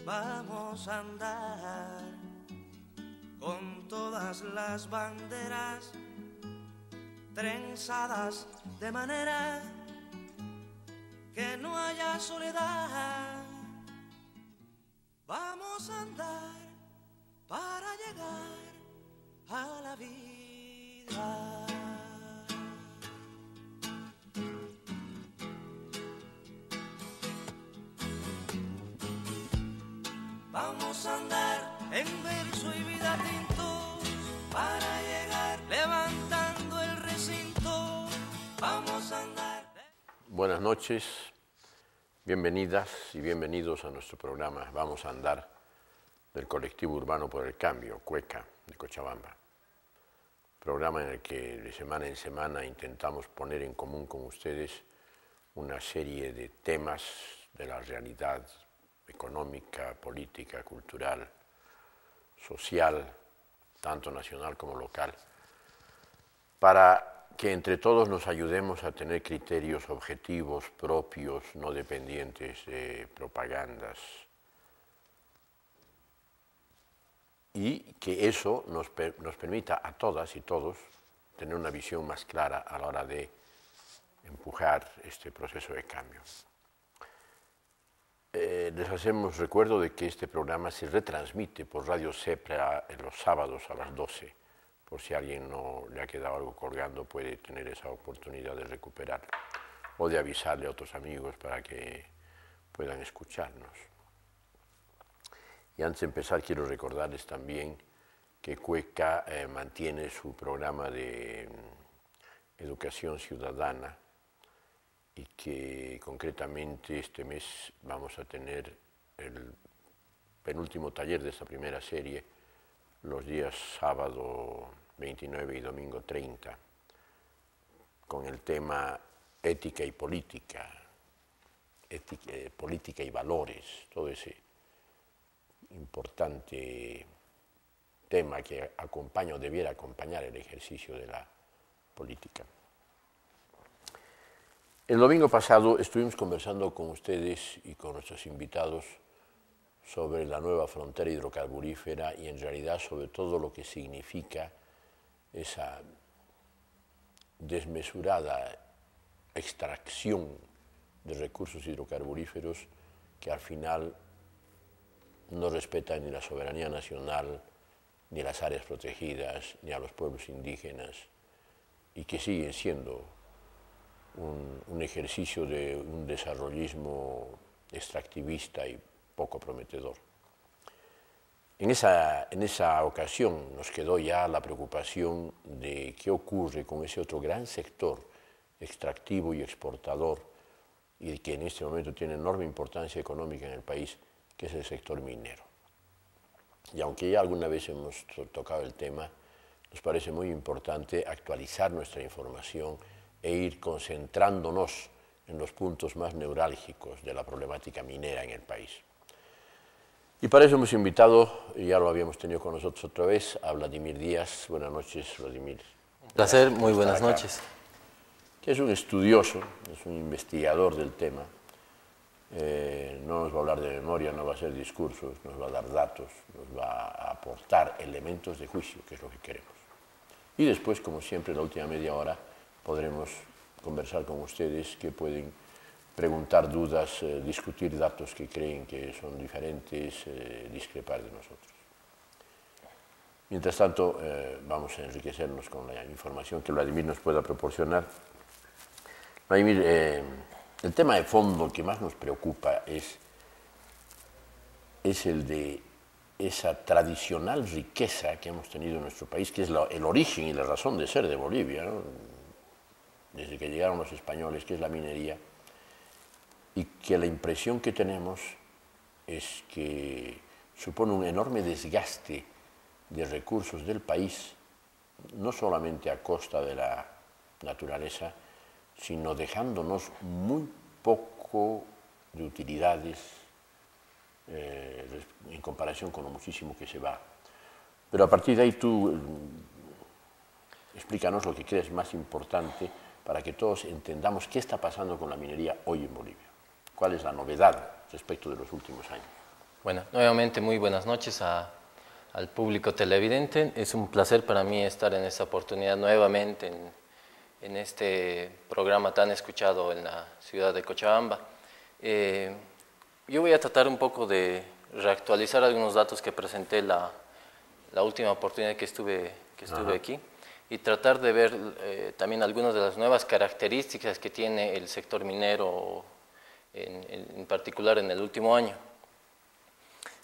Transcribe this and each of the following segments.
Vamos a andar con todas las banderas trenzadas de manera que no haya soledad. Vamos a andar para llegar a la vida. Vamos a andar en verso y vida tintos para llegar levantando el recinto. Vamos a andar. Buenas noches, bienvenidas y bienvenidos a nuestro programa Vamos a andar del Colectivo Urbano por el Cambio, CUECA, de Cochabamba. Programa en el que de semana en semana intentamos poner en común con ustedes una serie de temas de la realidad económica, política, cultural, social, tanto nacional como local, para que entre todos nos ayudemos a tener criterios objetivos, propios, no dependientes de propagandas, y que eso nos permita a todas y todos tener una visión más clara a la hora de empujar este proceso de cambio. Les hacemos recuerdo de que este programa se retransmite por Radio Sepra los sábados a las 12. Por si a alguien no le ha quedado algo colgando, puede tener esa oportunidad de recuperarlo o de avisarle a otros amigos para que puedan escucharnos. Y antes de empezar, quiero recordarles también que CUECA mantiene su programa de educación ciudadana y que concretamente este mes vamos a tener el penúltimo taller de esta primera serie los días sábado 29 y domingo 30 con el tema ética y política, política y valores, todo ese importante tema que acompaña o debiera acompañar el ejercicio de la política. El domingo pasado estuvimos conversando con ustedes y con nuestros invitados sobre la nueva frontera hidrocarburífera y en realidad sobre todo lo que significa esa desmesurada extracción de recursos hidrocarburíferos que al final no respeta ni la soberanía nacional, ni las áreas protegidas, ni a los pueblos indígenas, y que siguen siendo un ejercicio de un desarrollismo extractivista y poco prometedor. En esa ocasión nos quedó ya la preocupación de qué ocurre con ese otro gran sector extractivo y exportador y que en este momento tiene enorme importancia económica en el país, que es el sector minero. Y aunque ya alguna vez hemos tocado el tema, nos parece muy importante actualizar nuestra información e ir concentrándonos en los puntos más neurálgicos de la problemática minera en el país. Y para eso hemos invitado, y ya lo habíamos tenido con nosotros otra vez, a Vladimir Díaz. Buenas noches, Vladimir. Un placer, muy buenas noches. Que es un estudioso, es un investigador del tema. No nos va a hablar de memoria, no va a hacer discursos, nos va a dar datos, nos va a aportar elementos de juicio, que es lo que queremos. Y después, como siempre, en la última media hora, podremos conversar con ustedes que pueden preguntar dudas, discutir datos que creen que son diferentes, discrepar de nosotros. Mientras tanto, vamos a enriquecernos con la información que Vladimir nos pueda proporcionar. Vladimir, el tema de fondo que más nos preocupa es el de esa tradicional riqueza que hemos tenido en nuestro país, que es el origen y la razón de ser de Bolivia, ¿no? Desde que llegaron los españoles, que es la minería, y que la impresión que tenemos es que supone un enorme desgaste de recursos del país, no solamente a costa de la naturaleza, sino dejándonos muy poco de utilidades en comparación con lo muchísimo que se va. Pero a partir de ahí tú explícanos lo que crees más importante para que todos entendamos qué está pasando con la minería hoy en Bolivia. ¿Cuál es la novedad respecto de los últimos años? Bueno, nuevamente muy buenas noches al público televidente. Es un placer para mí estar en esta oportunidad nuevamente en este programa tan escuchado en la ciudad de Cochabamba. Yo voy a tratar un poco de reactualizar algunos datos que presenté la última oportunidad que estuve aquí y tratar de ver también algunas de las nuevas características que tiene el sector minero en particular en el último año.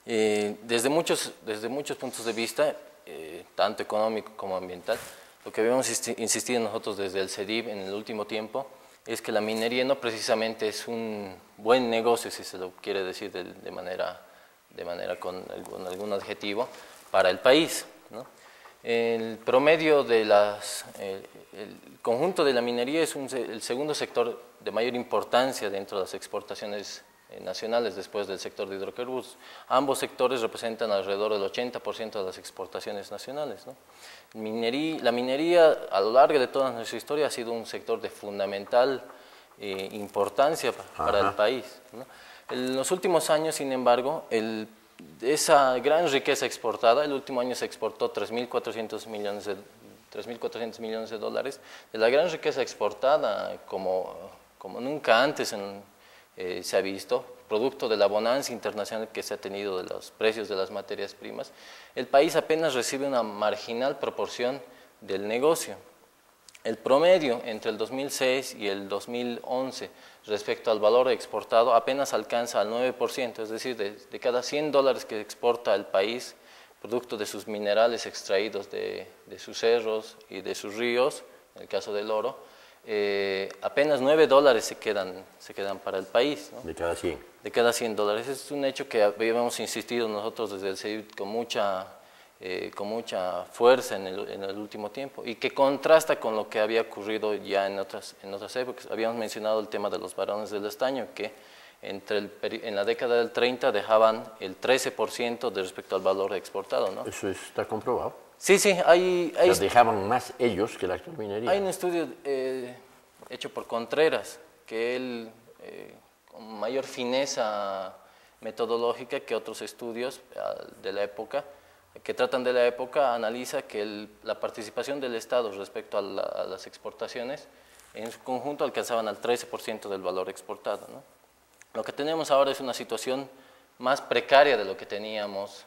Desde muchos puntos de vista, tanto económico como ambiental, lo que habíamos insistido nosotros desde el CEDIV en el último tiempo es que la minería no precisamente es un buen negocio, si se lo quiere decir de manera con algún adjetivo, para el país, ¿no? El promedio de el conjunto de la minería es el segundo sector de mayor importancia dentro de las exportaciones nacionales después del sector de hidrocarburos. Ambos sectores representan alrededor del 80% de las exportaciones nacionales, ¿no? La minería a lo largo de toda nuestra historia ha sido un sector de fundamental importancia para el país, ¿no? En los últimos años, sin embargo, esa gran riqueza exportada, el último año se exportó 3.400 millones de dólares, de la gran riqueza exportada como nunca antes se ha visto, producto de la bonanza internacional que se ha tenido de los precios de las materias primas, el país apenas recibe una marginal proporción del negocio. El promedio entre el 2006 y el 2011 respecto al valor exportado apenas alcanza al 9%, es decir, de cada 100 dólares que exporta el país, producto de sus minerales extraídos de sus cerros y de sus ríos, en el caso del oro, apenas 9 dólares se quedan para el país, ¿no? De cada 100. De cada 100 dólares. Es un hecho que habíamos insistido nosotros desde el CEDIV con mucha fuerza en el último tiempo y que contrasta con lo que había ocurrido ya en otras épocas. Habíamos mencionado el tema de los varones del estaño que en la década del 30 dejaban el 13% de respecto al valor exportado, ¿no? ¿Eso está comprobado? Sí, Dejaban más ellos que la actual minería. Hay un estudio hecho por Contreras, que él, con mayor fineza metodológica que otros estudios de la época, que tratan de la época, analiza que la participación del Estado respecto a las exportaciones en su conjunto alcanzaban al 13% del valor exportado, ¿no? Lo que tenemos ahora es una situación más precaria de lo que teníamos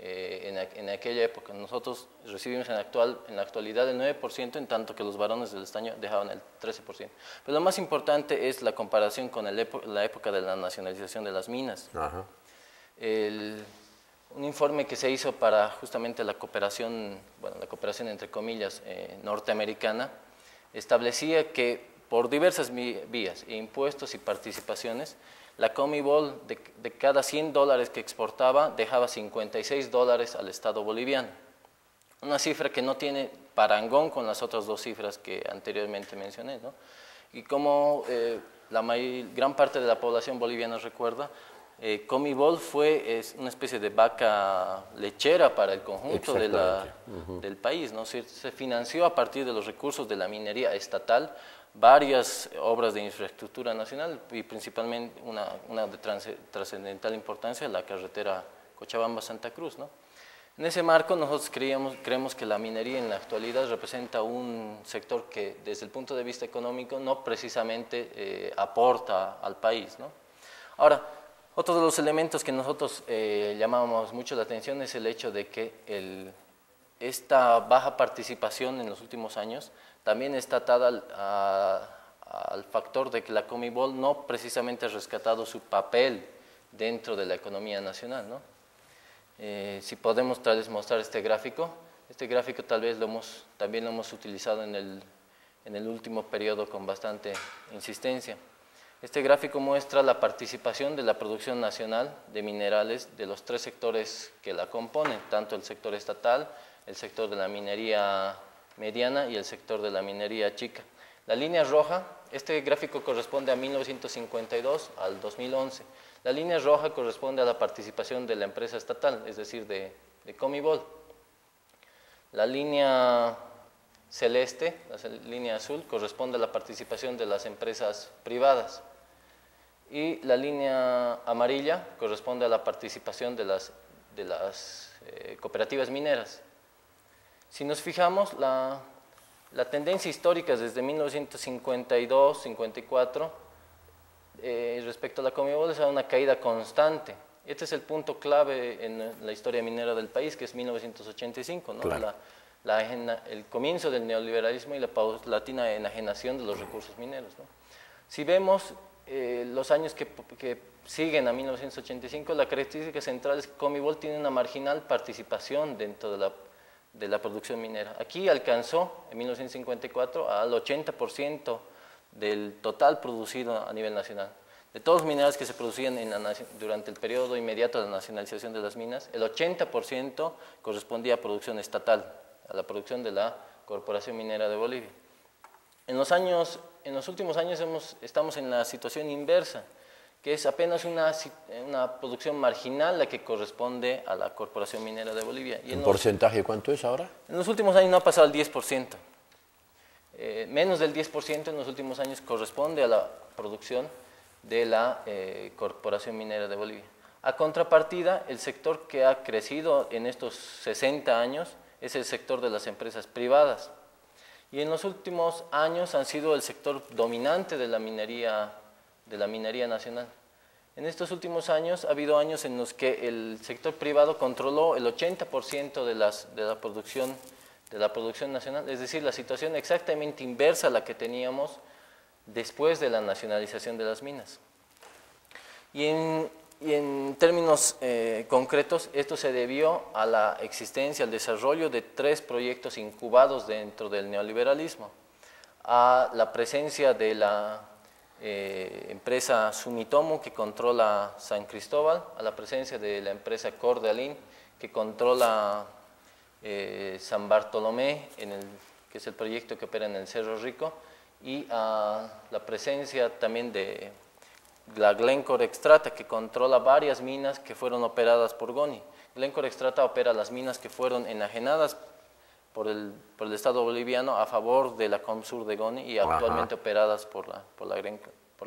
en aquella época. Nosotros recibimos en la actualidad el 9%, en tanto que los varones del estaño dejaban el 13%. Pero lo más importante es la comparación con la época de la nacionalización de las minas. Ajá. Un informe que se hizo para justamente la cooperación entre comillas norteamericana, establecía que por diversas vías, impuestos y participaciones, la Comibol de cada 100 dólares que exportaba dejaba 56 dólares al Estado boliviano. Una cifra que no tiene parangón con las otras dos cifras que anteriormente mencioné, ¿no? Y como gran parte de la población boliviana recuerda, Comibol es una especie de vaca lechera para el conjunto del país, ¿no? Se financió a partir de los recursos de la minería estatal varias obras de infraestructura nacional y principalmente una de trascendental importancia, la carretera Cochabamba-Santa Cruz, ¿no? En ese marco nosotros creemos que la minería en la actualidad representa un sector que desde el punto de vista económico no precisamente aporta al país, ¿no? Ahora, otro de los elementos que nosotros llamábamos mucho la atención es el hecho de que esta baja participación en los últimos años también está atada al factor de que la Comibol no precisamente ha rescatado su papel dentro de la economía nacional, ¿no? Si podemos tal vez mostrar este gráfico tal vez también lo hemos utilizado en el último periodo con bastante insistencia. Este gráfico muestra la participación de la producción nacional de minerales de los tres sectores que la componen, tanto el sector estatal, el sector de la minería mediana y el sector de la minería chica. La línea roja, este gráfico corresponde a 1952 al 2011. La línea roja corresponde a la participación de la empresa estatal, es decir, de Comibol. La línea celeste, la línea azul, corresponde a la participación de las empresas privadas. y la línea amarilla corresponde a la participación de las cooperativas mineras. Si nos fijamos, la tendencia histórica desde 1952-54 respecto a la Comibol es a una caída constante. Este es el punto clave en la historia minera del país, que es 1985, ¿no? Claro. El comienzo del neoliberalismo y la paulatina enajenación de los recursos mineros, ¿no? Si vemos los años que siguen a 1985, la característica central es que Comibol tiene una marginal participación dentro de la producción minera. Aquí alcanzó en 1954 al 80% del total producido a nivel nacional. De todos los minerales que se producían durante el periodo inmediato a la nacionalización de las minas, el 80% correspondía a producción estatal, a la producción de la Corporación Minera de Bolivia. En los últimos años estamos en la situación inversa, que es apenas una producción marginal la que corresponde a la Corporación Minera de Bolivia. ¿En porcentaje cuánto es ahora? En los últimos años no ha pasado el 10%. Menos del 10% en los últimos años corresponde a la producción de la Corporación Minera de Bolivia. A contrapartida, el sector que ha crecido en estos 60 años es el sector de las empresas privadas. Y en los últimos años han sido el sector dominante de la minería nacional. En estos últimos años ha habido años en los que el sector privado controló el 80% de la producción nacional, es decir, la situación exactamente inversa a la que teníamos después de la nacionalización de las minas. Y en términos concretos, esto se debió a la existencia, al desarrollo de 3 proyectos incubados dentro del neoliberalismo, a la presencia de la empresa Sumitomo, que controla San Cristóbal, a la presencia de la empresa Cordalin, que controla San Bartolomé, que es el proyecto que opera en el Cerro Rico, y a la presencia también de la Glencore Extrata, que controla varias minas que fueron operadas por GONI. Glencore Extrata opera las minas que fueron enajenadas por el Estado boliviano a favor de la Comsur de GONI y actualmente operadas por la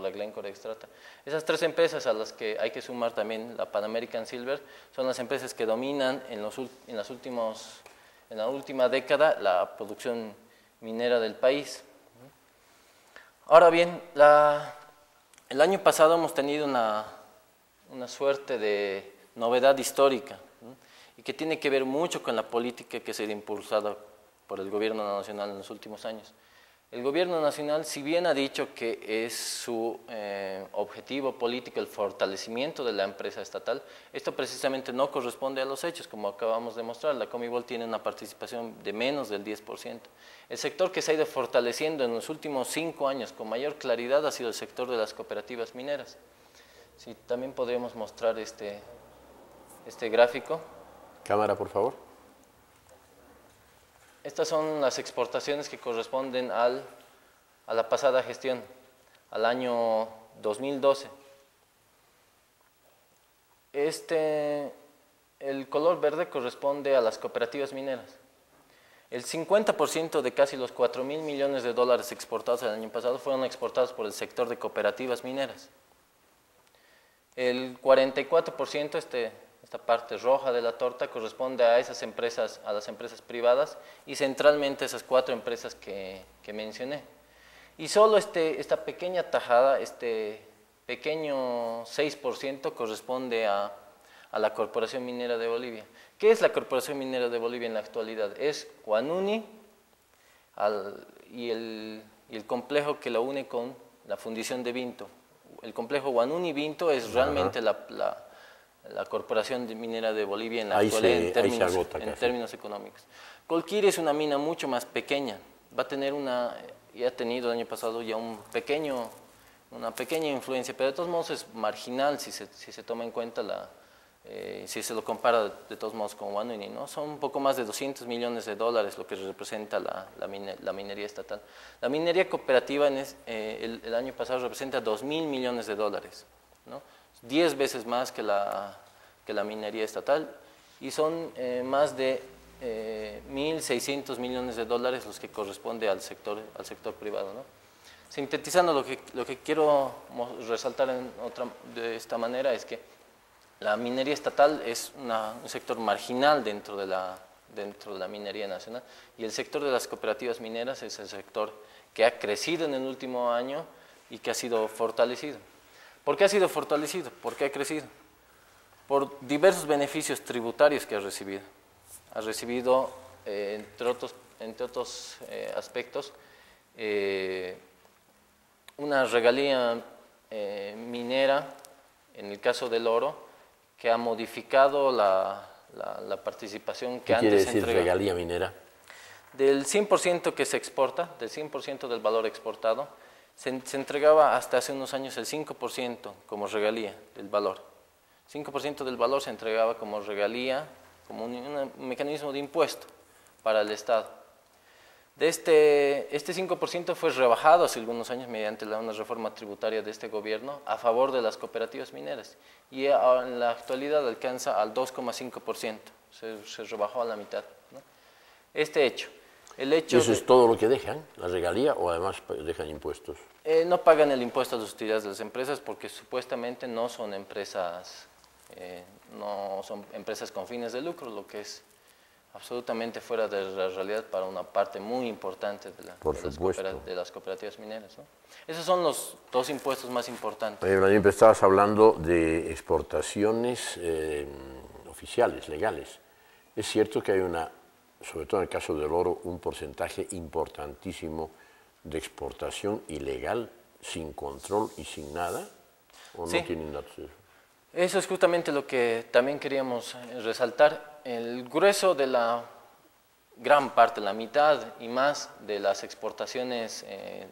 Glencore Extrata. Esas 3 empresas, a las que hay que sumar también la Pan American Silver, son las empresas que dominan en la última década la producción minera del país. Ahora bien, el año pasado hemos tenido una suerte de novedad histórica, ¿no? Y que tiene que ver mucho con la política que ha sido impulsada por el gobierno nacional en los últimos años. El gobierno nacional, si bien ha dicho que es su objetivo político el fortalecimiento de la empresa estatal, esto precisamente no corresponde a los hechos, como acabamos de mostrar. La Comibol tiene una participación de menos del 10%. El sector que se ha ido fortaleciendo en los últimos 5 años con mayor claridad ha sido el sector de las cooperativas mineras. Sí, también podríamos mostrar este gráfico. Cámara, por favor. Estas son las exportaciones que corresponden a la pasada gestión, al año 2012. El color verde corresponde a las cooperativas mineras. El 50% de casi los 4.000 millones de dólares exportados el año pasado fueron exportados por el sector de cooperativas mineras. El 44%, esta parte roja de la torta, corresponde a esas empresas, a las empresas privadas y centralmente esas 4 empresas que mencioné. Y solo esta pequeña tajada, este pequeño 6% corresponde a la Corporación Minera de Bolivia. ¿Qué es la Corporación Minera de Bolivia en la actualidad? Es Huanuni y el complejo que lo une con la fundición de Vinto. El complejo Huanuni-Vinto es realmente la Corporación Minera de Bolivia en la actualidad en términos económicos. Colquiri es una mina mucho más pequeña, va a tener y ha tenido el año pasado ya una pequeña influencia, pero de todos modos es marginal si se toma en cuenta si se lo compara de todos modos con Huanuni, ¿no? Son un poco más de 200 millones de dólares lo que representa la minería estatal. La minería cooperativa el año pasado representa 2.000 millones de dólares, ¿no? 10 veces más que la minería estatal, y son más de 1.600 millones de dólares los que corresponde al sector privado, ¿no? Sintetizando, lo que quiero resaltar de esta manera es que la minería estatal es un sector marginal dentro de la minería nacional, y el sector de las cooperativas mineras es el sector que ha crecido en el último año y que ha sido fortalecido. ¿Por qué ha sido fortalecido? ¿Por qué ha crecido? Por diversos beneficios tributarios que ha recibido. Ha recibido, entre otros aspectos, una regalía minera, en el caso del oro, que ha modificado la participación que antes se entregaba. ¿Qué quiere decir regalía minera? Del 100% que se exporta, del 100% del valor exportado, se entregaba hasta hace unos años el 5% como regalía del valor. 5% del valor se entregaba como regalía, como un mecanismo de impuesto para el Estado. Este 5% fue rebajado hace algunos años mediante una reforma tributaria de este gobierno a favor de las cooperativas mineras, y en la actualidad alcanza al 2,5%, se rebajó a la mitad, ¿no? Este hecho. ¿Eso es todo lo que dejan, la regalía, o además dejan impuestos? No pagan el impuesto a las utilidades de las empresas porque supuestamente no son empresas con fines de lucro, lo que es absolutamente fuera de la realidad para una parte muy importante de las cooperativas mineras, ¿no? Esos son los dos impuestos más importantes. Vladimir, estabas hablando de exportaciones oficiales, legales. Es cierto que hay sobre todo en el caso del oro, un porcentaje importantísimo de exportación ilegal, sin control y sin nada, ¿o sí. No tienen datos de eso? Eso es justamente lo que también queríamos resaltar. El grueso de la gran parte, la mitad y más de las exportaciones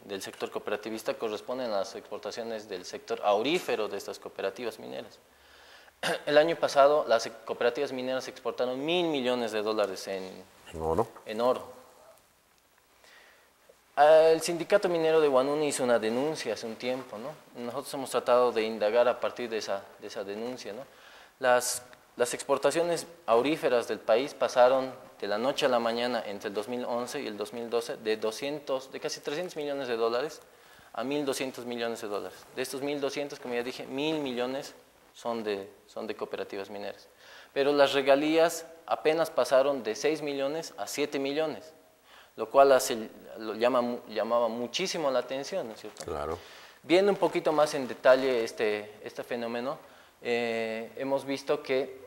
del sector cooperativista corresponden a las exportaciones del sector aurífero de estas cooperativas mineras. El año pasado las cooperativas mineras exportaron $1.000 millones en oro. El sindicato minero de Huanuni hizo una denuncia hace un tiempo, ¿no? Nosotros hemos tratado de indagar a partir de esa denuncia, ¿no? Las exportaciones auríferas del país pasaron de la noche a la mañana entre el 2011 y el 2012 de casi $300 millones a $1.200 millones. De estos 1.200, como ya dije, 1.000 millones son de cooperativas mineras. Pero las regalías apenas pasaron de 6 millones a 7 millones, lo cual llamaba muchísimo la atención, ¿no es cierto? Claro. Viendo un poquito más en detalle este fenómeno, hemos visto que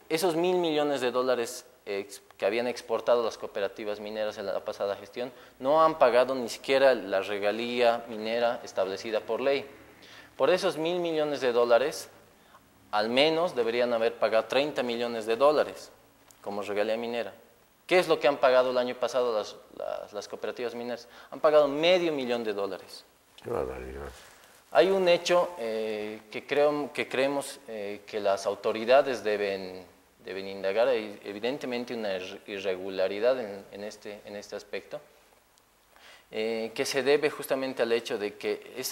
esos $1.000 millones que habían exportado las cooperativas mineras en la pasada gestión no han pagado ni siquiera la regalía minera establecida por ley. Por esos $1.000 millones, al menos deberían haber pagado $30 millones como regalía minera. ¿Qué es lo que han pagado el año pasado las cooperativas mineras? Han pagado $500,000. Qué barbaridad. Hay un hecho que creemos que las autoridades deben indagar. Hay evidentemente una irregularidad en este aspecto, que se debe justamente al hecho de que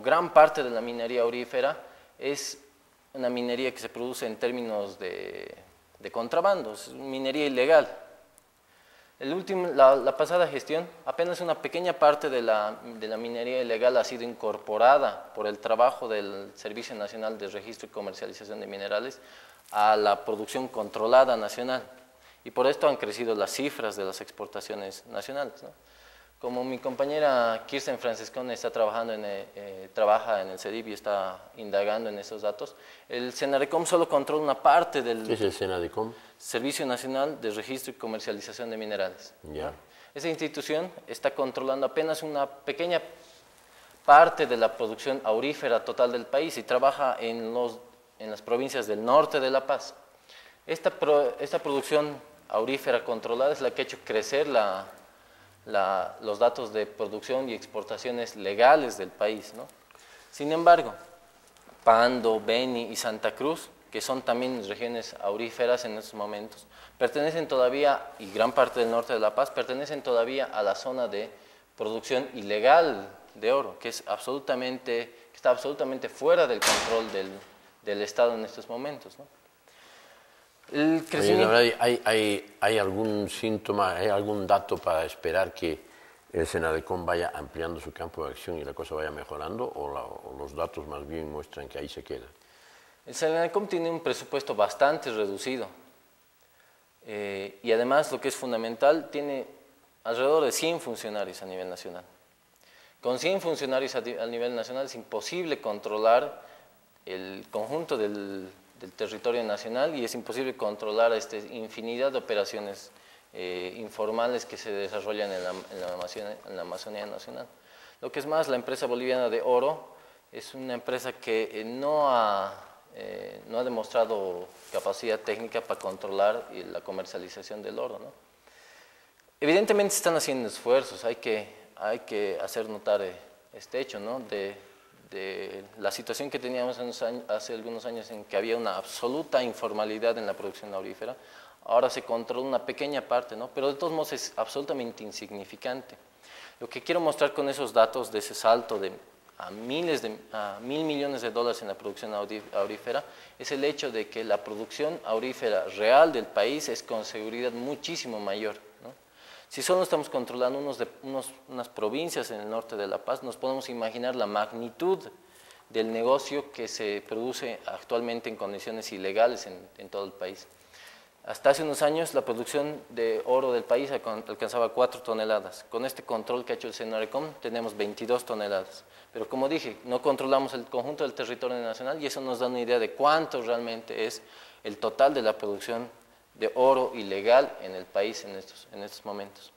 gran parte de la minería aurífera es una minería que se produce en términos de contrabando, es minería ilegal. La pasada gestión, apenas una pequeña parte de la minería ilegal ha sido incorporada por el trabajo del Servicio Nacional de Registro y Comercialización de Minerales a la producción controlada nacional. Y por esto han crecido las cifras de las exportaciones nacionales, ¿no? Como mi compañera Kirsten Francescone trabaja en el CEDIP y está indagando en esos datos, el Senadecom solo controla una parte del... ¿Qué es el Senadecom? Servicio Nacional de Registro y Comercialización de Minerales. Ya. Esa institución está controlando apenas una pequeña parte de la producción aurífera total del país y trabaja en las provincias del norte de La Paz. Esta producción aurífera controlada es la que ha hecho crecer los datos de producción y exportaciones legales del país, ¿no? Sin embargo, Pando, Beni y Santa Cruz, que son también regiones auríferas en estos momentos, pertenecen todavía, y gran parte del norte de La Paz, pertenecen todavía a la zona de producción ilegal de oro, que está absolutamente fuera del control del Estado en estos momentos, ¿no? El crecimiento... Oye, ¿hay algún síntoma, hay algún dato para esperar que el Senadecom vaya ampliando su campo de acción y la cosa vaya mejorando, o los datos más bien muestran que ahí se queda? El Senadecom tiene un presupuesto bastante reducido y además, lo que es fundamental, tiene alrededor de 100 funcionarios a nivel nacional. Con 100 funcionarios a nivel nacional es imposible controlar el conjunto del territorio nacional y es imposible controlar infinidad de operaciones informales que se desarrollan en la Amazonía nacional. Lo que es más, la empresa boliviana de oro es una empresa que no ha demostrado capacidad técnica para controlar la comercialización del oro, ¿no? Evidentemente se están haciendo esfuerzos, hay que hacer notar este hecho, ¿no? de la situación que teníamos hace algunos años en que había una absoluta informalidad en la producción aurífera. Ahora se controla una pequeña parte, ¿no? Pero de todos modos es absolutamente insignificante. Lo que quiero mostrar con esos datos de ese salto a $1.000 millones en la producción aurífera es el hecho de que la producción aurífera real del país es con seguridad muchísimo mayor, ¿no? Si solo estamos controlando unas provincias en el norte de La Paz, nos podemos imaginar la magnitud del negocio que se produce actualmente en condiciones ilegales en todo el país. Hasta hace unos años la producción de oro del país alcanzaba 4 toneladas. Con este control que ha hecho el Senadecom tenemos 22 toneladas. Pero como dije, no controlamos el conjunto del territorio nacional y eso nos da una idea de cuánto realmente es el total de la producción de oro ilegal en el país en estos momentos.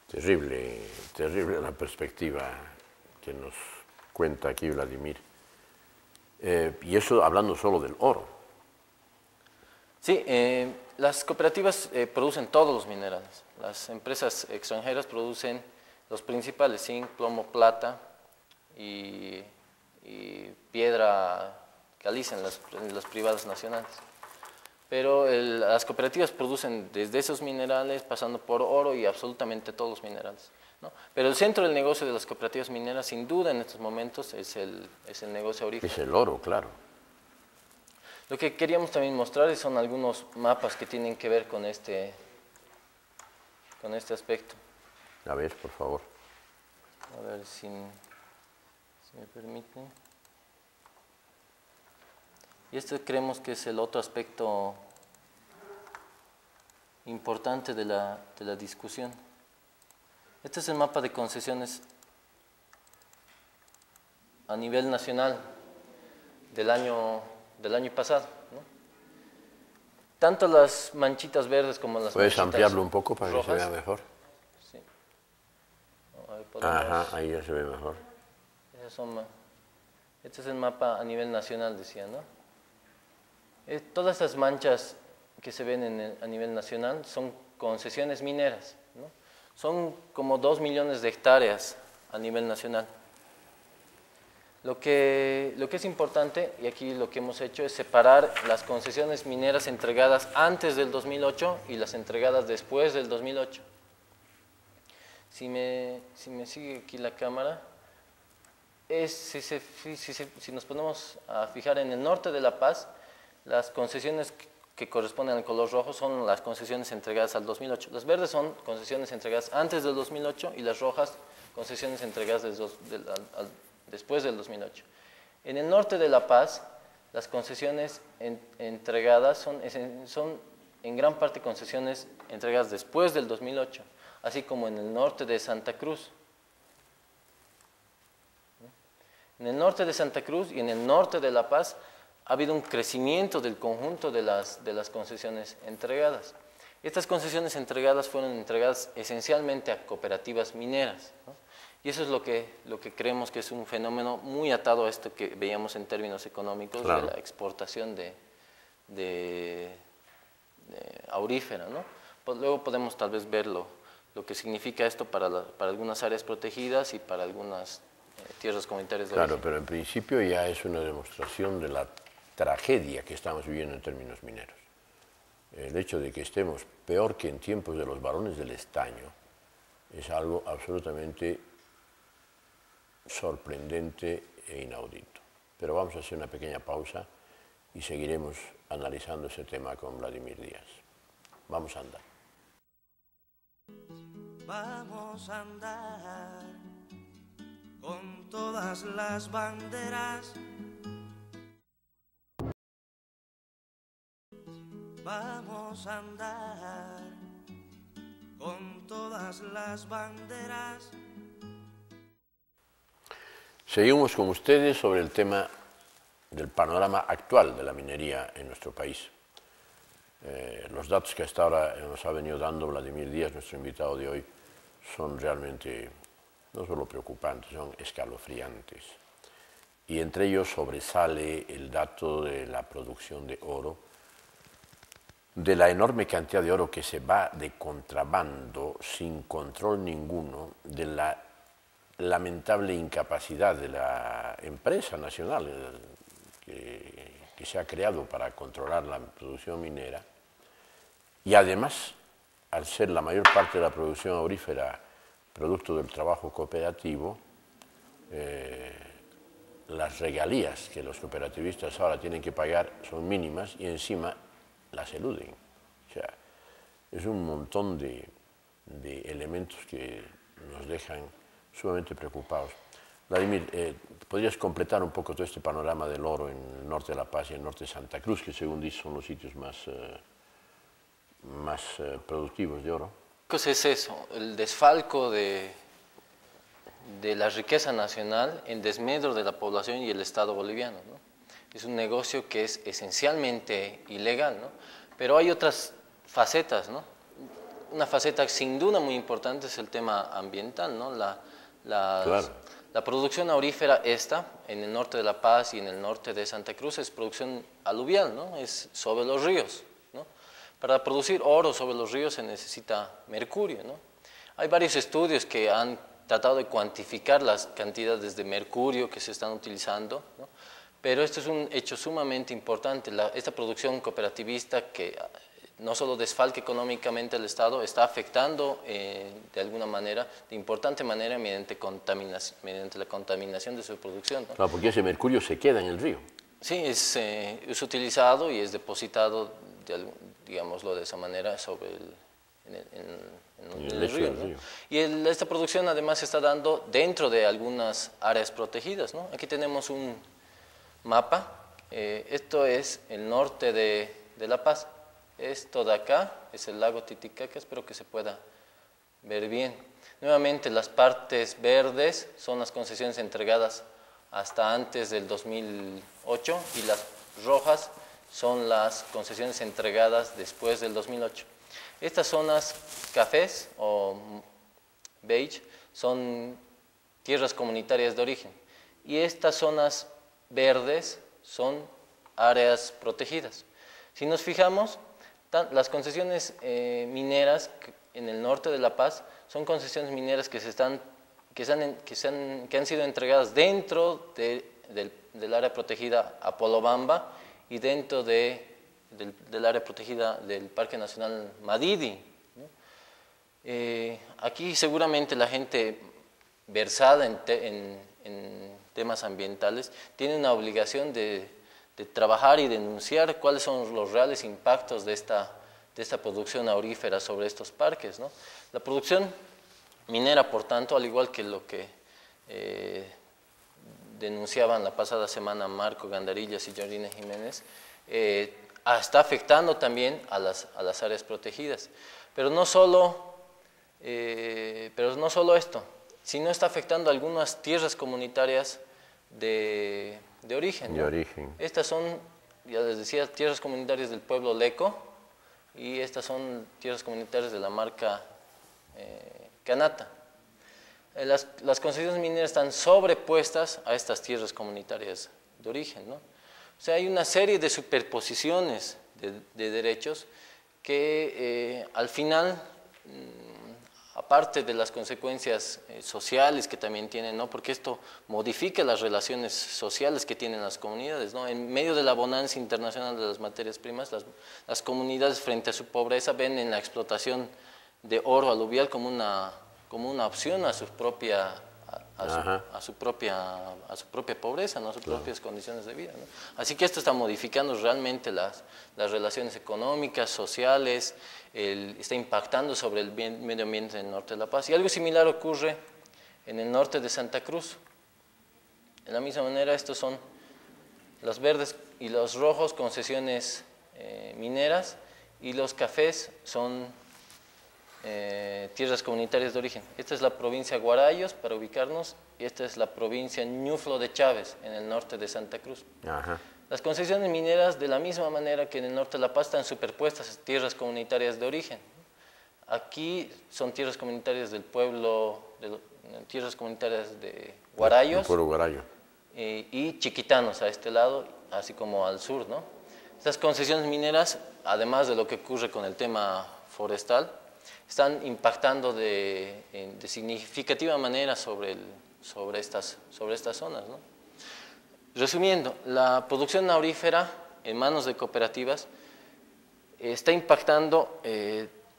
Terrible, terrible la perspectiva que nos cuenta aquí Vladimir. Y eso hablando solo del oro. Sí, las cooperativas producen todos los minerales. Las empresas extranjeras producen los principales: zinc, plomo, plata y piedra caliza en las privadas nacionales. Pero las cooperativas producen desde esos minerales, pasando por oro y absolutamente todos los minerales, ¿no? Pero el centro del negocio de las cooperativas mineras, sin duda en estos momentos, es el negocio aurífero. Es el oro, claro. Lo que queríamos también mostrar son algunos mapas que tienen que ver con este aspecto. A ver, por favor. A ver si me permiten. Y este creemos que es el otro aspecto importante de la discusión. Este es el mapa de concesiones a nivel nacional del año pasado, ¿no? Tanto las manchitas verdes como las ¿Puedes manchitas ampliarlo un poco para rojas, que se vea mejor? Sí. Ajá, ahí ya se ve mejor. Este es el mapa a nivel nacional, decía, ¿no? Todas estas manchas que se ven a nivel nacional son concesiones mineras, ¿no? Son como 2 millones de hectáreas a nivel nacional. Lo que es importante, y aquí lo que hemos hecho, es separar las concesiones mineras entregadas antes del 2008 y las entregadas después del 2008. Si me sigue aquí la cámara, si nos ponemos a fijar en el norte de La Paz, las concesiones que corresponden al color rojo son las concesiones entregadas al 2008. Las verdes son concesiones entregadas antes del 2008 y las rojas concesiones entregadas después del 2008. En el norte de La Paz, las concesiones entregadas son en gran parte concesiones entregadas después del 2008, así como en el norte de Santa Cruz. En el norte de Santa Cruz y en el norte de La Paz ha habido un crecimiento del conjunto de las concesiones entregadas. Estas concesiones entregadas fueron entregadas esencialmente a cooperativas mineras, ¿no? Y eso es lo que creemos que es un fenómeno muy atado a esto que veíamos en términos económicos, claro, de la exportación de aurífera, ¿no? Pues luego podemos tal vez ver lo que significa esto para algunas áreas protegidas y para algunas tierras comunitarias de Claro, origen. pero en principio ya es una demostración de la tragedia que estamos viviendo en términos mineros. El hecho de que estemos peor que en tiempos de los barones del estaño es algo absolutamente sorprendente e inaudito. Pero vamos a hacer una pequeña pausa y seguiremos analizando ese tema con Vladimir Díaz. Vamos a andar. Vamos a andar con todas las banderas. Vamos a andar con todas las banderas. Seguimos con ustedes sobre el tema del panorama actual de la minería en nuestro país. Los datos que hasta ahora nos ha venido dando Vladimir Díaz, nuestro invitado de hoy, son realmente no solo preocupantes, son escalofriantes. Y entre ellos sobresale el dato de la producción de oro, de la enorme cantidad de oro que se va de contrabando sin control ninguno, de la lamentable incapacidad de la empresa nacional que se ha creado para controlar la producción minera, y además, al ser la mayor parte de la producción aurífera producto del trabajo cooperativo, las regalías que los cooperativistas ahora tienen que pagar son mínimas y encima las eluden. O sea, es un montón de elementos que nos dejan sumamente preocupados. Vladimir, ¿podrías completar un poco todo este panorama del oro en el norte de La Paz y el norte de Santa Cruz, que según dices son los sitios más productivos de oro? ¿Qué es eso? El desfalco de la riqueza nacional en desmedro de la población y el Estado boliviano, ¿no? Es un negocio que es esencialmente ilegal, ¿no? Pero hay otras facetas, ¿no? Una faceta sin duda muy importante es el tema ambiental, ¿no? Claro. La producción aurífera en el norte de La Paz y en el norte de Santa Cruz es producción aluvial, ¿no? Es sobre los ríos, ¿no? Para producir oro sobre los ríos se necesita mercurio, ¿no? Hay varios estudios que han tratado de cuantificar las cantidades de mercurio que se están utilizando, ¿no? Pero esto es un hecho sumamente importante. Esta producción cooperativista que no solo desfalca económicamente al Estado, está afectando de alguna manera, de importante manera, mediante la contaminación de su producción, ¿no? Claro, porque ese mercurio se queda en el río. Sí, es utilizado y es depositado, digámoslo de esa manera, en el río, ¿no? Y esta producción además se está dando dentro de algunas áreas protegidas, ¿no? Aquí tenemos un mapa. Esto es el norte de La Paz. Esto de acá es el lago Titicaca, espero que se pueda ver bien. Nuevamente, las partes verdes son las concesiones entregadas hasta antes del 2008 y las rojas son las concesiones entregadas después del 2008. Estas zonas cafés o beige son tierras comunitarias de origen y estas zonas verdes son áreas protegidas. Si nos fijamos, las concesiones mineras en el norte de La Paz son concesiones mineras que han sido entregadas dentro del área protegida Apolobamba y dentro del área protegida del Parque Nacional Madidi, ¿no? Aquí seguramente la gente versada en temas ambientales tiene una obligación de trabajar y denunciar cuáles son los reales impactos de esta producción aurífera sobre estos parques, ¿no? La producción minera, por tanto, al igual que lo que denunciaban la pasada semana Marco Gandarillas y Jordina Jiménez, está afectando también a las áreas protegidas. Pero no solo esto, sino está afectando algunas tierras comunitarias de origen, ¿no? Estas son, ya les decía, tierras comunitarias del pueblo Leco y estas son tierras comunitarias de la marca Canata. Las concesiones mineras están sobrepuestas a estas tierras comunitarias de origen, ¿no? O sea, hay una serie de superposiciones de derechos que al final, aparte de las consecuencias sociales que también tienen, ¿no? Porque esto modifica las relaciones sociales que tienen las comunidades, ¿no? En medio de la bonanza internacional de las materias primas, las comunidades frente a su pobreza ven en la explotación de oro aluvial como una opción a su propia a su propia pobreza, ¿no? A sus propias condiciones de vida, ¿no? Así que esto está modificando realmente las relaciones económicas, sociales, está impactando sobre el medio ambiente en el norte de La Paz. Y algo similar ocurre en el norte de Santa Cruz. De la misma manera, estos son los verdes y los rojos, concesiones mineras, y los cafés son tierras comunitarias de origen. Esta es la provincia Guarayos, para ubicarnos, y esta es la provincia Ñuflo de Chávez, en el norte de Santa Cruz. Ajá. Las concesiones mineras, de la misma manera que en el norte de La Paz, están superpuestas a tierras comunitarias de origen. Aquí son tierras comunitarias del pueblo, tierras comunitarias de Guarayos, el pueblo Guarayo, y chiquitanos a este lado, así como al sur, ¿no? Estas concesiones mineras, además de lo que ocurre con el tema forestal, están impactando de significativa manera sobre estas zonas, ¿no? Resumiendo, la producción aurífera en manos de cooperativas está impactando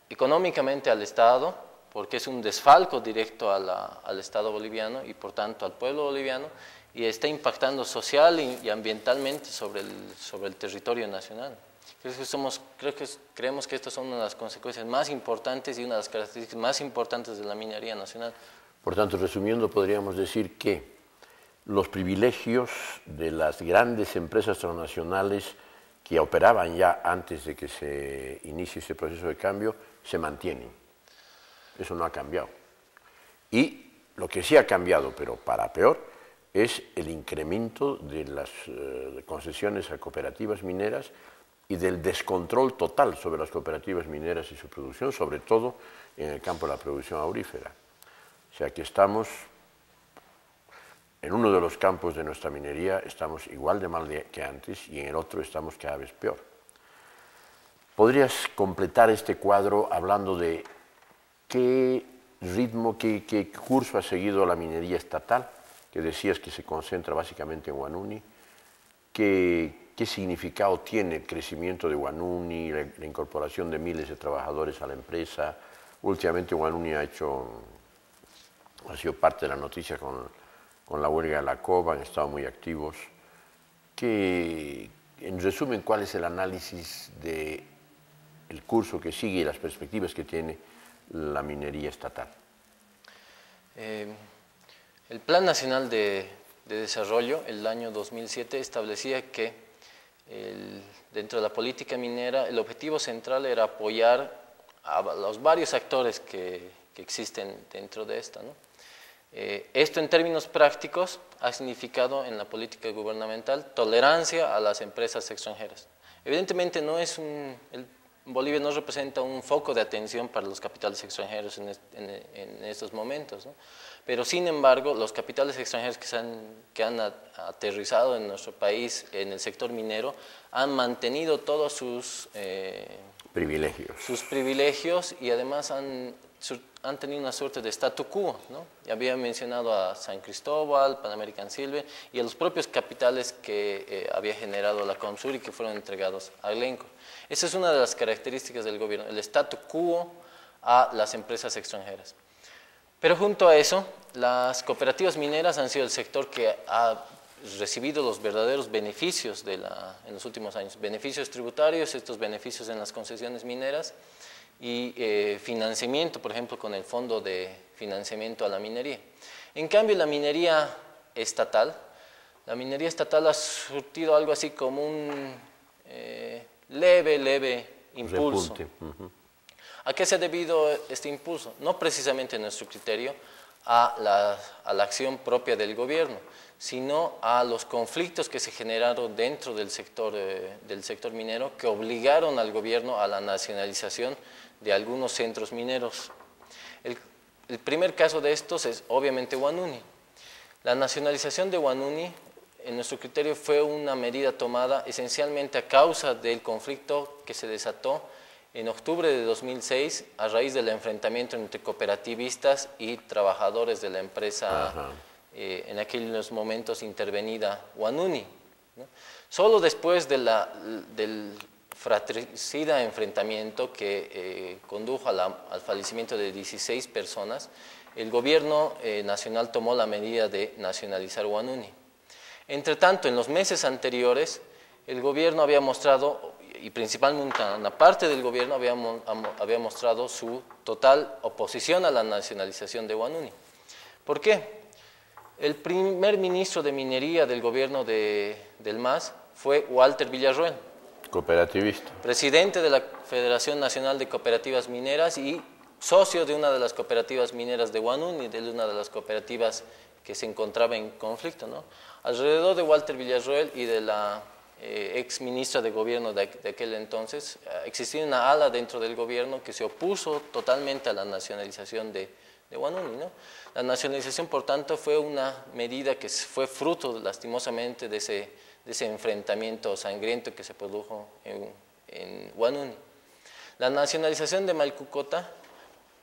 económicamente al Estado, porque es un desfalco directo al Estado boliviano y por tanto al pueblo boliviano, y está impactando social y ambientalmente sobre el territorio nacional. Creemos que estas son una de las consecuencias más importantes y una de las características más importantes de la minería nacional. Por tanto, resumiendo, podríamos decir que los privilegios de las grandes empresas transnacionales que operaban ya antes de que se inicie ese proceso de cambio se mantienen. Eso no ha cambiado. Y lo que sí ha cambiado, pero para peor, es el incremento de las concesiones a cooperativas mineras y del descontrol total sobre las cooperativas mineras y su producción, sobre todo en el campo de la producción aurífera. O sea que estamos, en uno de los campos de nuestra minería estamos igual de mal que antes y en el otro estamos cada vez peor. ¿Podrías completar este cuadro hablando de qué ritmo, qué curso ha seguido la minería estatal, que decías que se concentra básicamente en Huanuni? ¿Qué significado tiene el crecimiento de Huanuni, la incorporación de miles de trabajadores a la empresa? Últimamente Huanuni ha sido parte de la noticia con la huelga de la COB, han estado muy activos. En resumen, ¿cuál es el análisis del curso que sigue y las perspectivas que tiene la minería estatal? El Plan Nacional de Desarrollo, el año 2007, establecía que dentro de la política minera el objetivo central era apoyar a los varios actores que existen dentro de esta, ¿no? Esto en términos prácticos ha significado en la política gubernamental tolerancia a las empresas extranjeras. Evidentemente Bolivia no representa un foco de atención para los capitales extranjeros en estos momentos, ¿no? Pero sin embargo los capitales extranjeros que han aterrizado en nuestro país en el sector minero han mantenido todos sus privilegios y además han tenido una suerte de statu quo, ¿no? Ya había mencionado a San Cristóbal, Pan American Silver y a los propios capitales que había generado la Comsur y que fueron entregados a Glencore. Esa es una de las características del gobierno, el statu quo a las empresas extranjeras. Pero junto a eso, las cooperativas mineras han sido el sector que ha recibido los verdaderos beneficios en los últimos años, beneficios tributarios, estos beneficios en las concesiones mineras, y financiamiento, por ejemplo, con el Fondo de Financiamiento a la Minería. En cambio, la minería estatal ha surtido algo así como un leve impulso. ¿A qué se ha debido este impulso? No precisamente en nuestro criterio a la acción propia del gobierno, sino a los conflictos que se generaron dentro del sector minero que obligaron al gobierno a la nacionalización de algunos centros mineros. El primer caso de estos es obviamente Huanuni. La nacionalización de Huanuni, en nuestro criterio, fue una medida tomada esencialmente a causa del conflicto que se desató en octubre de 2006 a raíz del enfrentamiento entre cooperativistas y trabajadores de la empresa en aquellos momentos intervenida Huanuni, ¿no? Solo después del fratricida enfrentamiento que condujo al fallecimiento de 16 personas, el gobierno nacional tomó la medida de nacionalizar Huanuni. Entre tanto, en los meses anteriores, el gobierno había mostrado, y principalmente una parte del gobierno había mostrado su total oposición a la nacionalización de Huanuni. ¿Por qué? El primer ministro de Minería del gobierno del MAS fue Walter Villarroel. Cooperativista. Presidente de la Federación Nacional de Cooperativas Mineras y socio de una de las cooperativas mineras de Huanuni, de una de las cooperativas que se encontraba en conflicto, ¿no? Alrededor de Walter Villarroel y de la ex ministra de gobierno de aquel entonces, existía una ala dentro del gobierno que se opuso totalmente a la nacionalización de Huanuni, ¿no? La nacionalización, por tanto, fue una medida que fue fruto, lastimosamente, de ese enfrentamiento sangriento que se produjo en Huanuni. La nacionalización de Malkucota,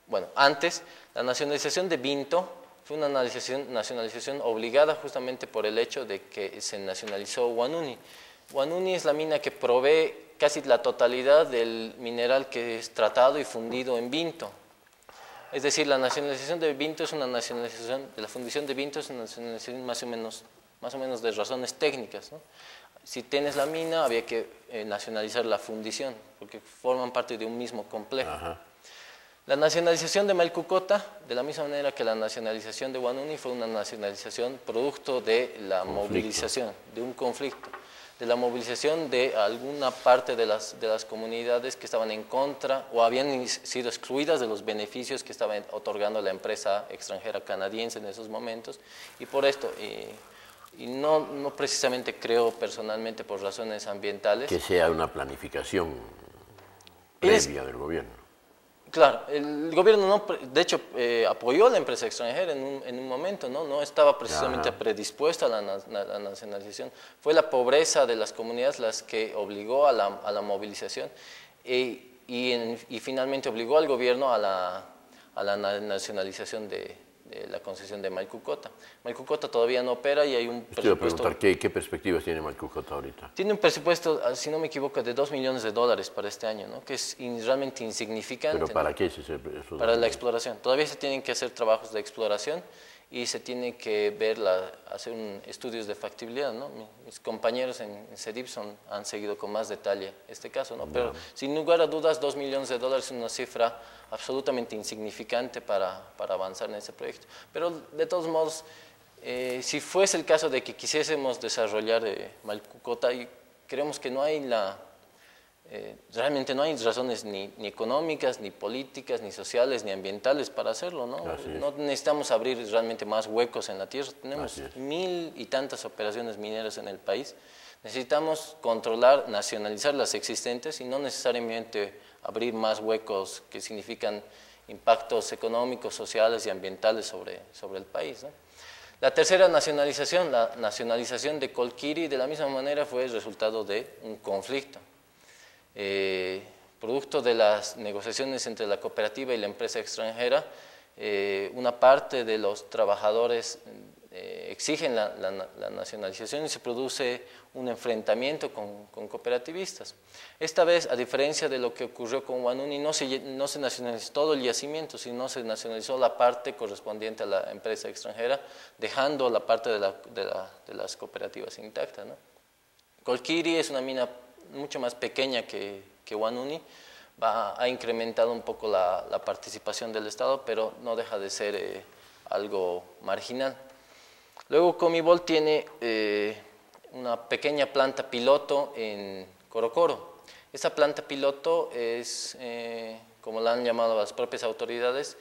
bueno, antes, la nacionalización de Vinto fue una nacionalización obligada justamente por el hecho de que se nacionalizó Huanuni. Huanuni es la mina que provee casi la totalidad del mineral que es tratado y fundido en Vinto. Es decir, la nacionalización de Vinto es una nacionalización, de la fundición de Vinto es una nacionalización más o menos de razones técnicas, ¿no? Si tienes la mina, había que nacionalizar la fundición, porque forman parte de un mismo complejo. Ajá. La nacionalización de Malkucota, de la misma manera que la nacionalización de Huanuni, fue una nacionalización producto de la movilización, de un conflicto, de la movilización de alguna parte de las comunidades que estaban en contra o habían sido excluidas de los beneficios que estaba otorgando la empresa extranjera canadiense en esos momentos, y por esto, y no precisamente creo personalmente por razones ambientales. Que sea una planificación previa del gobierno. Claro, el gobierno de hecho apoyó a la empresa extranjera en un momento, no estaba precisamente predispuesta a la nacionalización. Fue la pobreza de las comunidades las que obligó a la movilización y finalmente obligó al gobierno a la nacionalización de la concesión de Malkucota. Malkucota todavía no opera y hay un presupuesto... Te iba a preguntar, ¿qué perspectivas tiene Malkucota ahorita? Tiene un presupuesto, si no me equivoco, de $2 millones para este año, ¿no? Que es realmente insignificante. ¿Pero para qué? Para la exploración. Todavía se tienen que hacer trabajos de exploración y se tiene que hacer estudios de factibilidad, ¿no? Mis compañeros en CEDIP han seguido con más detalle este caso, ¿no? Pero sin lugar a dudas, $2 millones es una cifra absolutamente insignificante para avanzar en ese proyecto. Pero de todos modos, si fuese el caso de que quisiésemos desarrollar Malkucota, y creemos que no hay realmente no hay razones ni económicas, ni políticas, ni sociales, ni ambientales para hacerlo, ¿no? No necesitamos abrir realmente más huecos en la tierra, tenemos 1000 y tantas operaciones mineras en el país, necesitamos controlar, nacionalizar las existentes y no necesariamente abrir más huecos que significan impactos económicos, sociales y ambientales sobre el país, ¿no? La tercera nacionalización, la nacionalización de Colquiri, de la misma manera fue el resultado de un conflicto. Producto de las negociaciones entre la cooperativa y la empresa extranjera, una parte de los trabajadores exigen la nacionalización y se produce un enfrentamiento con cooperativistas. Esta vez, a diferencia de lo que ocurrió con Huanuni, no se nacionalizó todo el yacimiento, sino se nacionalizó la parte correspondiente a la empresa extranjera, dejando la parte de las cooperativas intactas, ¿no? Colquiri es una mina mucho más pequeña que Huanuni, ha incrementado un poco la participación del Estado, pero no deja de ser algo marginal. Luego Comibol tiene una pequeña planta piloto en Corocoro. Esta planta piloto es, como la han llamado las propias autoridades,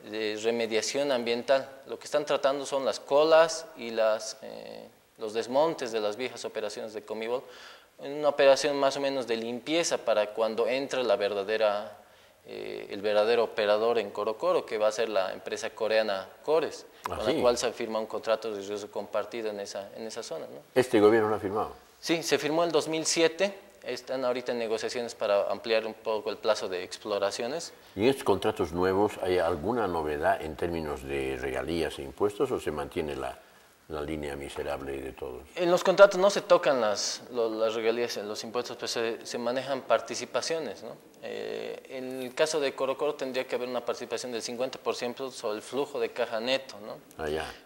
de remediación ambiental. Lo que están tratando son las colas y los desmontes de las viejas operaciones de Comibol, en una operación más o menos de limpieza para cuando entre el verdadero operador en Corocoro, que va a ser la empresa coreana Cores, con la cual se firma un contrato de riesgo compartido en esa zona, ¿no? ¿Este gobierno lo ha firmado? Sí, se firmó en 2007, están ahorita en negociaciones para ampliar un poco el plazo de exploraciones. ¿Y en estos contratos nuevos hay alguna novedad en términos de regalías e impuestos o se mantiene una línea miserable de todos. En los contratos no se tocan las regalías, los impuestos, pues se manejan participaciones, ¿no? En el caso de Coro Coro tendría que haber una participación del 50% sobre el flujo de caja neto, ¿no?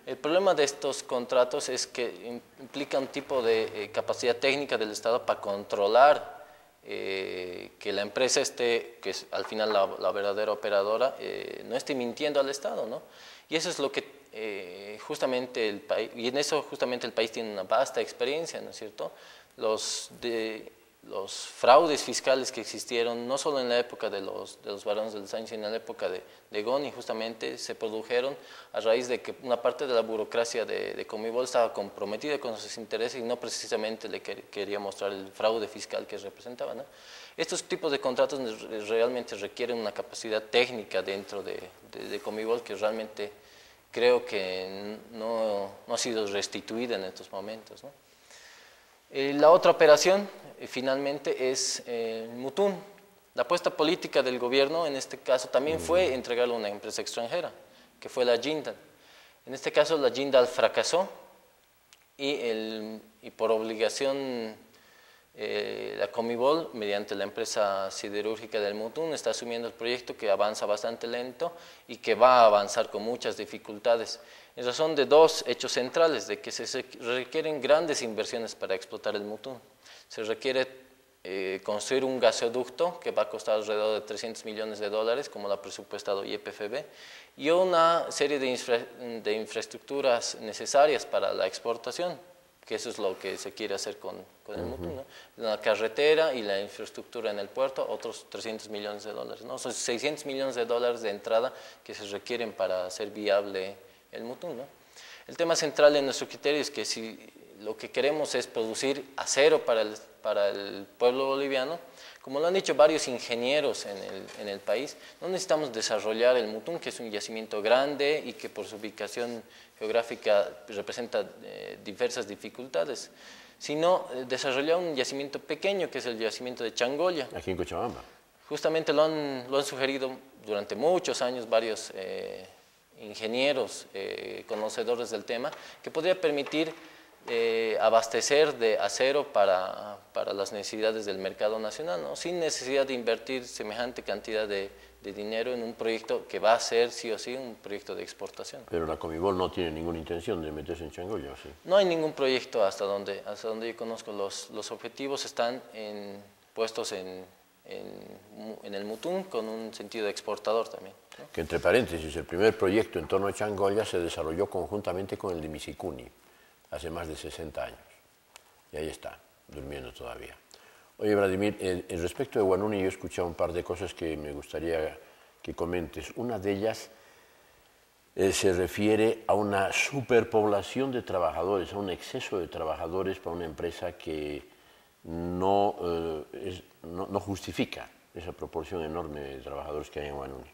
El problema de estos contratos es que implica un tipo de capacidad técnica del Estado para controlar que la empresa esté, que es al final la verdadera operadora, no esté mintiendo al Estado, ¿no? Y eso es lo que justamente el país, y en eso justamente el país tiene una vasta experiencia, ¿no es cierto? Los fraudes fiscales que existieron, no solo en la época de los varones del Sáenz, sino en la época de Goni, justamente se produjeron a raíz de que una parte de la burocracia de Conmebol estaba comprometida con sus intereses y no precisamente le quería mostrar el fraude fiscal que representaba, ¿no? Estos tipos de contratos realmente requieren una capacidad técnica dentro de Conmebol que realmente creo que no ha sido restituida en estos momentos, ¿no? La otra operación, finalmente, es Mutún. La apuesta política del gobierno, en este caso, también fue entregarlo a una empresa extranjera, que fue la Jindal. En este caso, la Jindal fracasó y por obligación la Conmebol, mediante la empresa siderúrgica del Mutún, está asumiendo el proyecto que avanza bastante lento y que va a avanzar con muchas dificultades, en razón de dos hechos centrales, de que se requieren grandes inversiones para explotar el Mutún. Se requiere construir un gasoducto que va a costar alrededor de $300 millones, como lo ha presupuestado YPFB, y una serie de infraestructuras necesarias para la exportación, que eso es lo que se quiere hacer con el Mutún, ¿no? La carretera y la infraestructura en el puerto, otros $300 millones, ¿no? Son $600 millones de entrada que se requieren para hacer viable el Mutún, ¿no? El tema central de nuestro criterio es que si lo que queremos es producir acero para el pueblo boliviano, como lo han dicho varios ingenieros en el país, no necesitamos desarrollar el Mutún, que es un yacimiento grande y que por su ubicación geográfica representa diversas dificultades, sino desarrollar un yacimiento pequeño, que es el yacimiento de Changolla. Aquí en Cochabamba. Justamente lo han sugerido durante muchos años varios ingenieros conocedores del tema, que podría permitir abastecer de acero para las necesidades del mercado nacional, ¿no? Sin necesidad de invertir semejante cantidad de dinero en un proyecto que va a ser sí o sí un proyecto de exportación. Pero la Conmebol no tiene ninguna intención de meterse en Changolla, ¿sí? No hay ningún proyecto hasta donde yo conozco. Los objetivos están puestos en el Mutún con un sentido exportador también, ¿no? Que entre paréntesis, el primer proyecto en torno a Changolla se desarrolló conjuntamente con el de Misicuni, hace más de 60 años. Y ahí está, durmiendo todavía. Oye, Vladimir, respecto de Huanuni, yo he escuchado un par de cosas que me gustaría que comentes. Una de ellas se refiere a una superpoblación de trabajadores, a un exceso de trabajadores para una empresa que no justifica esa proporción enorme de trabajadores que hay en Huanuni.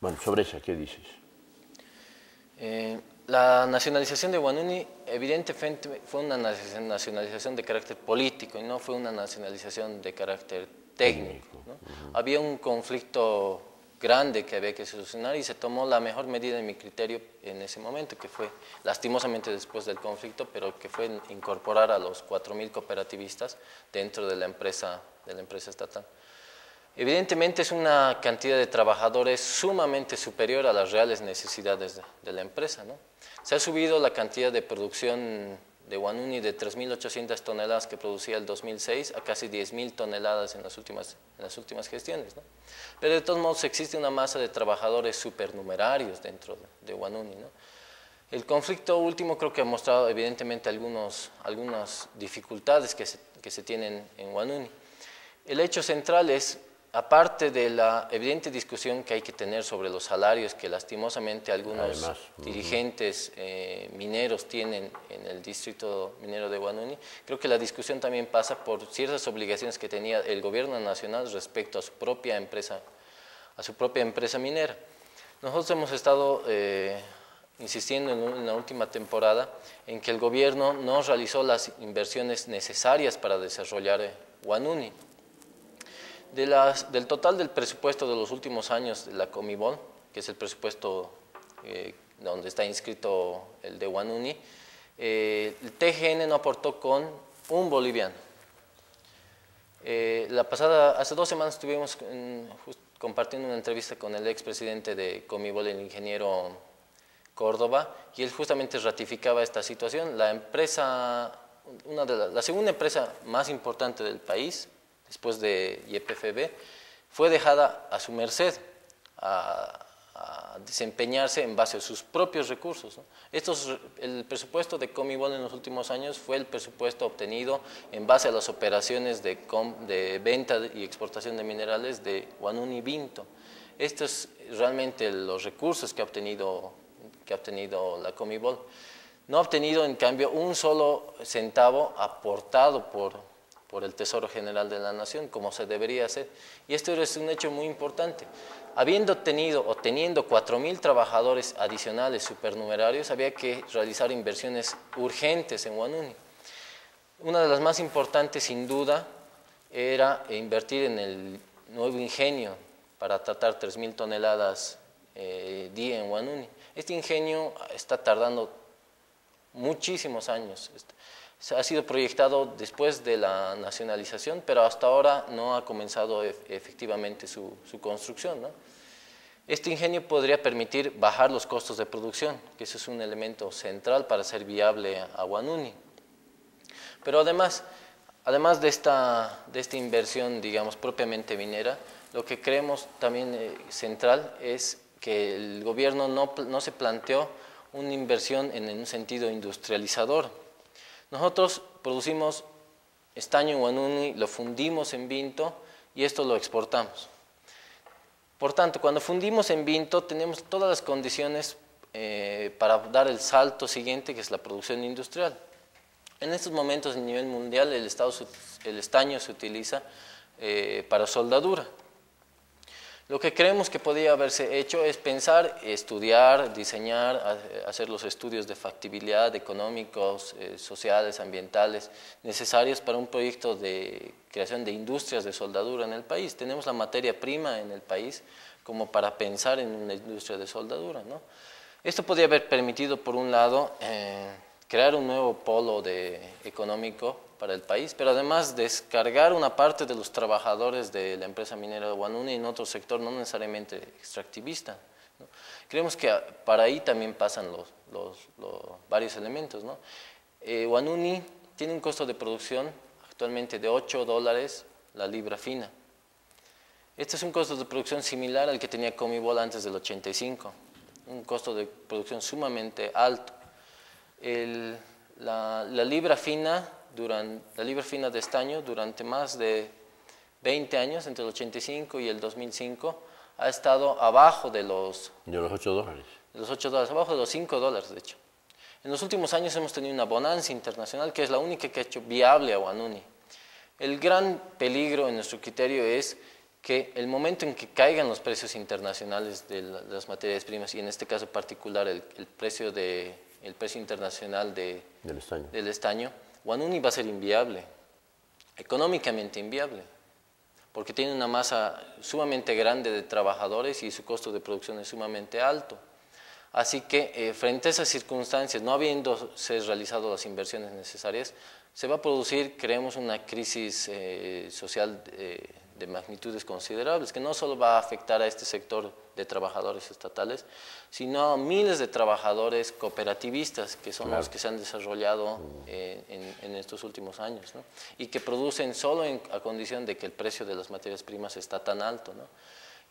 Bueno, sobre esa, ¿qué dices? La nacionalización de Huanuni evidentemente fue una nacionalización de carácter político y no fue una nacionalización de carácter técnico, ¿no? Había un conflicto grande que había que solucionar y se tomó la mejor medida en mi criterio en ese momento, que fue lastimosamente después del conflicto, pero que fue incorporar a los 4.000 cooperativistas dentro de la empresa estatal. Evidentemente es una cantidad de trabajadores sumamente superior a las reales necesidades de la empresa, ¿no? Se ha subido la cantidad de producción de Huanuni de 3.800 toneladas que producía el 2006 a casi 10.000 toneladas en las últimas gestiones, ¿no? Pero de todos modos existe una masa de trabajadores supernumerarios dentro de Huanuni, ¿no? El conflicto último creo que ha mostrado evidentemente algunas dificultades que se tienen en Huanuni. El hecho central es, aparte de la evidente discusión que hay que tener sobre los salarios que lastimosamente algunos dirigentes mineros tienen en el distrito minero de Huanuni, creo que la discusión también pasa por ciertas obligaciones que tenía el gobierno nacional respecto a su propia empresa minera. Nosotros hemos estado insistiendo en la última temporada en que el gobierno no realizó las inversiones necesarias para desarrollar Huanuni. Del total del presupuesto de los últimos años de la Conmebol, que es el presupuesto donde está inscrito el de Huanuni, el TGN no aportó con un boliviano. Hace 2 semanas estuvimos compartiendo una entrevista con el expresidente de Comibol, el ingeniero Córdoba, y él justamente ratificaba esta situación. La empresa, la segunda empresa más importante del país, después de YPFB, fue dejada a su merced, a desempeñarse en base a sus propios recursos, ¿no? El presupuesto de Comibol en los últimos años fue el presupuesto obtenido en base a las operaciones de venta y exportación de minerales de Huanuni Vinto. Estos es realmente los recursos que ha obtenido la Comibol. No ha obtenido, en cambio, un solo centavo aportado por el Tesoro General de la Nación, como se debería hacer. Y esto es un hecho muy importante. Habiendo tenido o teniendo 4.000 trabajadores adicionales supernumerarios, había que realizar inversiones urgentes en Huanuni. Una de las más importantes, sin duda, era invertir en el nuevo ingenio para tratar 3.000 toneladas día en Huanuni. Este ingenio está tardando muchísimos años. Ha sido proyectado después de la nacionalización, pero hasta ahora no ha comenzado efectivamente su construcción, ¿no? Este ingenio podría permitir bajar los costos de producción, que eso es un elemento central para hacer viable a Huanuni. Pero además de esta inversión, digamos, propiamente minera, lo que creemos también central es que el gobierno no se planteó una inversión en un sentido industrializador. Nosotros producimos estaño en Huanuni, lo fundimos en Vinto y esto lo exportamos. Por tanto, cuando fundimos en Vinto tenemos todas las condiciones para dar el salto siguiente, que es la producción industrial. En estos momentos a nivel mundial el estaño se utiliza para soldadura. Lo que creemos que podría haberse hecho es pensar, estudiar, diseñar, hacer los estudios de factibilidad económicos, sociales, ambientales, necesarios para un proyecto de creación de industrias de soldadura en el país. Tenemos la materia prima en el país como para pensar en una industria de soldadura, ¿no? Esto podría haber permitido, por un lado, crear un nuevo polo económico para el país, pero además descargar una parte de los trabajadores de la empresa minera de Huanuni en otro sector no necesariamente extractivista, ¿no? Creemos que para ahí también pasan varios elementos, ¿no? Huanuni tiene un costo de producción actualmente de $8 la libra fina. Este es un costo de producción similar al que tenía Comibol antes del 85, un costo de producción sumamente alto. La libra fina de estaño durante más de 20 años, entre el 85 y el 2005, ha estado abajo de los $8. De los $8, abajo de los $5, de hecho. En los últimos años hemos tenido una bonanza internacional que es la única que ha hecho viable a Huanuni. El gran peligro en nuestro criterio es que el momento en que caigan los precios internacionales de las materias primas, y en este caso particular el precio internacional del estaño, Huanuni va a ser inviable, económicamente inviable, porque tiene una masa sumamente grande de trabajadores y su costo de producción es sumamente alto. Así que frente a esas circunstancias, no habiéndose realizado las inversiones necesarias, se va a producir, creemos, una crisis social de magnitudes considerables, que no solo va a afectar a este sector de trabajadores estatales, sino a miles de trabajadores cooperativistas, que son los que se han desarrollado en estos últimos años, ¿no? Y que producen solo a condición de que el precio de las materias primas está tan alto, ¿no?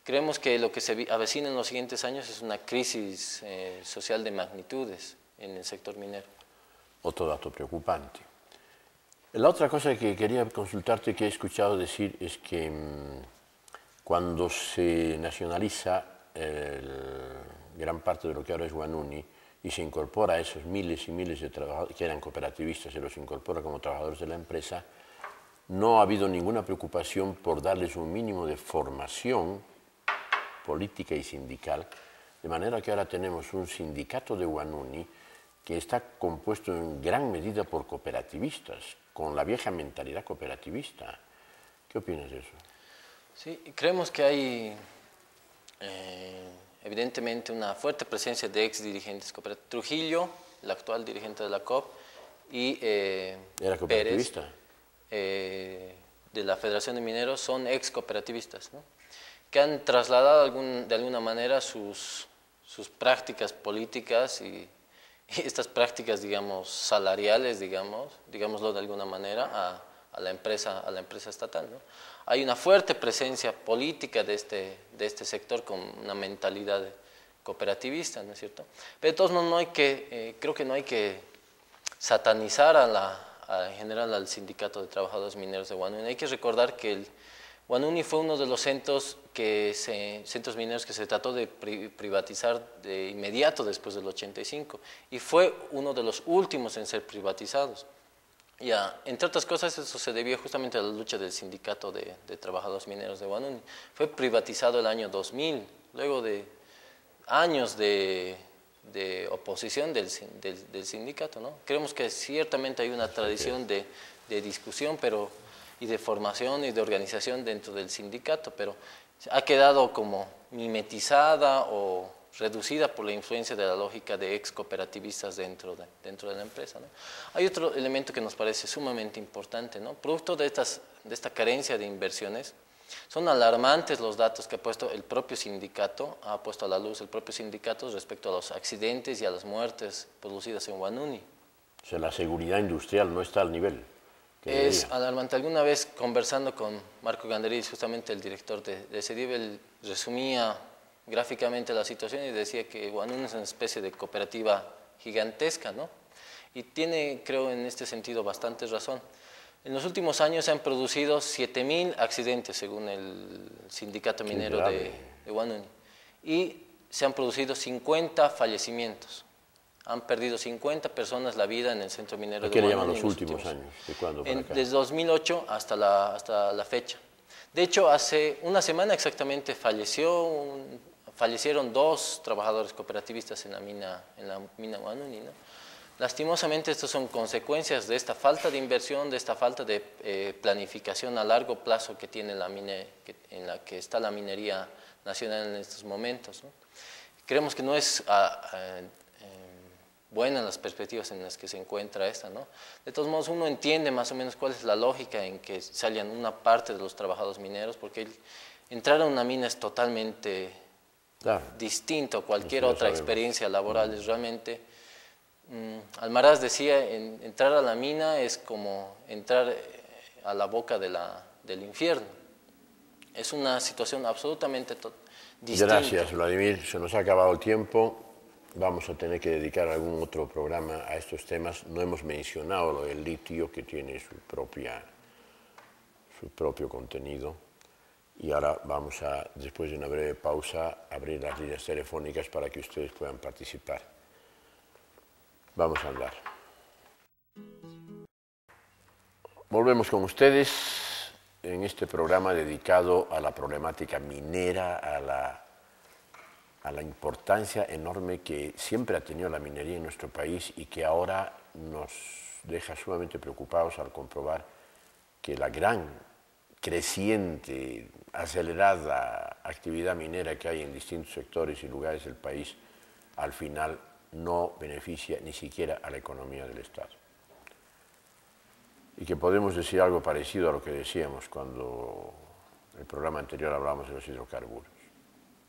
Creemos que lo que se avecina en los siguientes años es una crisis social de magnitudes en el sector minero. Otro dato preocupante. La otra cosa que quería consultarte, que he escuchado decir, es que cuando se nacionaliza gran parte de lo que ahora es Huanuni y se incorpora a esos miles y miles de trabajadores que eran cooperativistas, se los incorpora como trabajadores de la empresa, no ha habido ninguna preocupación por darles un mínimo de formación política y sindical, de manera que ahora tenemos un sindicato de Huanuni que está compuesto en gran medida por cooperativistas, con la vieja mentalidad cooperativista. ¿Qué opinas de eso? Sí, creemos que hay evidentemente una fuerte presencia de ex dirigentes cooperativos. Trujillo, el actual dirigente de la COP, y ¿Era cooperativista? Pérez, de la Federación de Mineros, son ex cooperativistas, ¿no? Que han trasladado de alguna manera sus prácticas políticas y estas prácticas, digamos, salariales, digámoslo de alguna manera, a la empresa estatal, ¿no? Hay una fuerte presencia política de este sector con una mentalidad cooperativista, ¿no es cierto? Pero de todos modos creo que no hay que satanizar en general al Sindicato de Trabajadores Mineros de Huanuni. Hay que recordar que el Huanuni fue uno de los centros mineros que se trató de privatizar de inmediato después del 85 y fue uno de los últimos en ser privatizados. Entre otras cosas, eso se debió justamente a la lucha del Sindicato de Trabajadores Mineros de Huanuni. Fue privatizado el año 2000, luego de años de oposición del sindicato, ¿no? Creemos que ciertamente hay una tradición de discusión y de formación y de organización dentro del sindicato, pero ha quedado como mimetizada o reducida por la influencia de la lógica de ex cooperativistas dentro de la empresa, ¿no? Hay otro elemento que nos parece sumamente importante, ¿no? Producto de esta carencia de inversiones, son alarmantes los datos que ha puesto el propio sindicato, ha puesto a la luz el propio sindicato respecto a los accidentes y a las muertes producidas en Huanuni. O sea, la seguridad industrial no está al nivel que Es debería. alarmante. Alguna vez conversando con Marco Ganderiz, justamente el director de CEDIV, él resumía gráficamente la situación y decía que Huanuni es una especie de cooperativa gigantesca, ¿no? Y tiene, creo, en este sentido bastante razón. En los últimos años se han producido 7.000 accidentes, según el sindicato minero de Huanuni, y se han producido 50 fallecimientos. Han perdido 50 personas la vida en el centro minero de Huanuni. ¿A qué le llaman los últimos años? ¿De cuándo para acá? Desde 2008 hasta la fecha. De hecho, hace una semana exactamente fallecieron 2 trabajadores cooperativistas en la mina Huanuni, ¿no? Lastimosamente, estas son consecuencias de esta falta de inversión, de esta falta de planificación a largo plazo que tiene en la que está la minería nacional en estos momentos, ¿no? Creemos que no es buenas las perspectivas en las que se encuentra esta, ¿no? De todos modos, uno entiende más o menos cuál es la lógica en que salgan una parte de los trabajadores mineros, porque entrar a una mina es totalmente distinto a cualquier otra experiencia laboral, es realmente... Almaraz decía, entrar a la mina es como entrar a la boca del infierno. Es una situación absolutamente distinta. Gracias, Vladimir. Se nos ha acabado el tiempo. Vamos a tener que dedicar algún otro programa a estos temas. No hemos mencionado lo del litio, que tiene su propio contenido. Y ahora vamos a, después de una breve pausa, abrir las líneas telefónicas para que ustedes puedan participar. Vamos a andar. Volvemos con ustedes en este programa dedicado a la problemática minera, a la importancia enorme que siempre ha tenido la minería en nuestro país y que ahora nos deja sumamente preocupados al comprobar que la gran, creciente, acelerada actividad minera que hay en distintos sectores y lugares del país, al final no beneficia ni siquiera a la economía del Estado. Y que podemos decir algo parecido a lo que decíamos cuando en el programa anterior hablábamos de los hidrocarburos.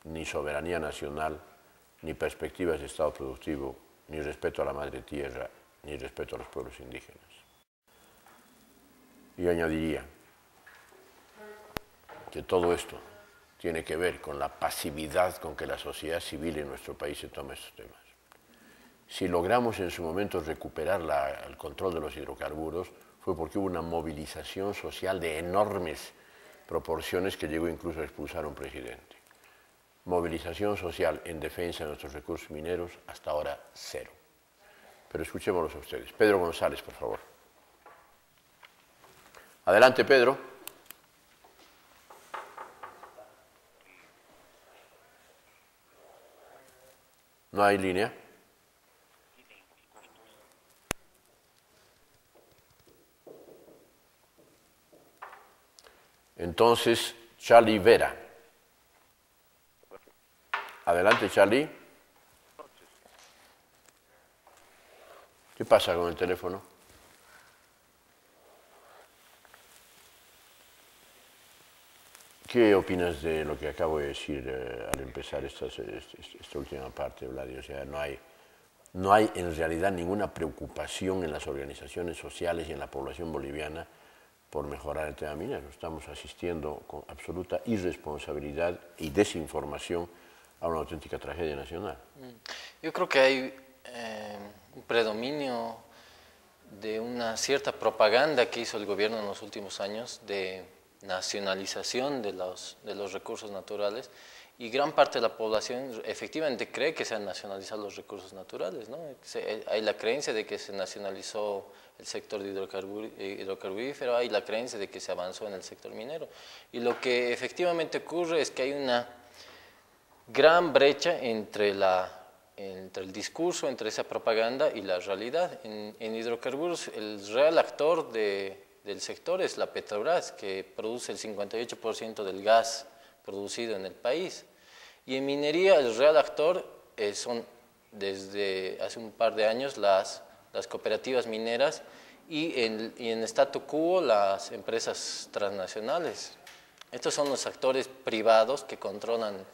Ni soberanía nacional, ni perspectivas de Estado productivo, ni respeto a la madre tierra, ni respeto a los pueblos indígenas. Yo añadiría que todo esto tiene que ver con la pasividad con que la sociedad civil en nuestro país se toma estos temas. Si logramos en su momento recuperar el control de los hidrocarburos, fue porque hubo una movilización social de enormes proporciones que llegó incluso a expulsar a un presidente. Movilización social en defensa de nuestros recursos mineros, hasta ahora cero. Pero escuchémoslos a ustedes. Pedro González, por favor. Adelante, Pedro. ¿No hay línea? Entonces, Charlie Vera. Adelante, Charlie. ¿Qué pasa con el teléfono? ¿Qué opinas de lo que acabo de decir al empezar esta última parte, Vladi? O sea, no hay en realidad ninguna preocupación en las organizaciones sociales y en la población boliviana por mejorar el tema minero. Estamos asistiendo con absoluta irresponsabilidad y desinformación a una auténtica tragedia nacional. Yo creo que hay un predominio de una cierta propaganda que hizo el gobierno en los últimos años de nacionalización de los recursos naturales, y gran parte de la población efectivamente cree que se han nacionalizado los recursos naturales, ¿no? Hay la creencia de que se nacionalizó el sector de hidrocarburífero, hay la creencia de que se avanzó en el sector minero, y lo que efectivamente ocurre es que hay una gran brecha entre el discurso, entre esa propaganda y la realidad. En hidrocarburos el real actor del sector es la Petrobras, que produce el 58% del gas producido en el país. Y en minería el real actor son desde hace un par de años las cooperativas mineras y en statu quo las empresas transnacionales. Estos son los actores privados que controlan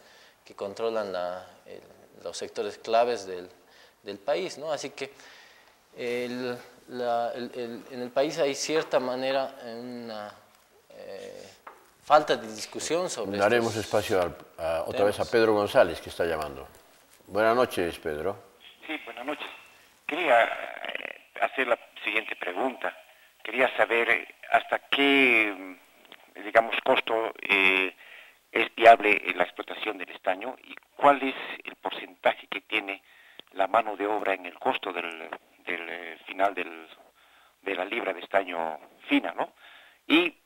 los sectores claves del país, ¿no? Así que en el país hay cierta manera una falta de discusión sobre esto. Daremos espacio otra vez a Pedro González, que está llamando. Buenas noches, Pedro. Sí, buenas noches. Quería hacer la siguiente pregunta. Quería saber hasta qué, digamos, costo es viable la explotación del estaño y cuál es el porcentaje que tiene la mano de obra en el costo del final de la libra de estaño fina, ¿no? Y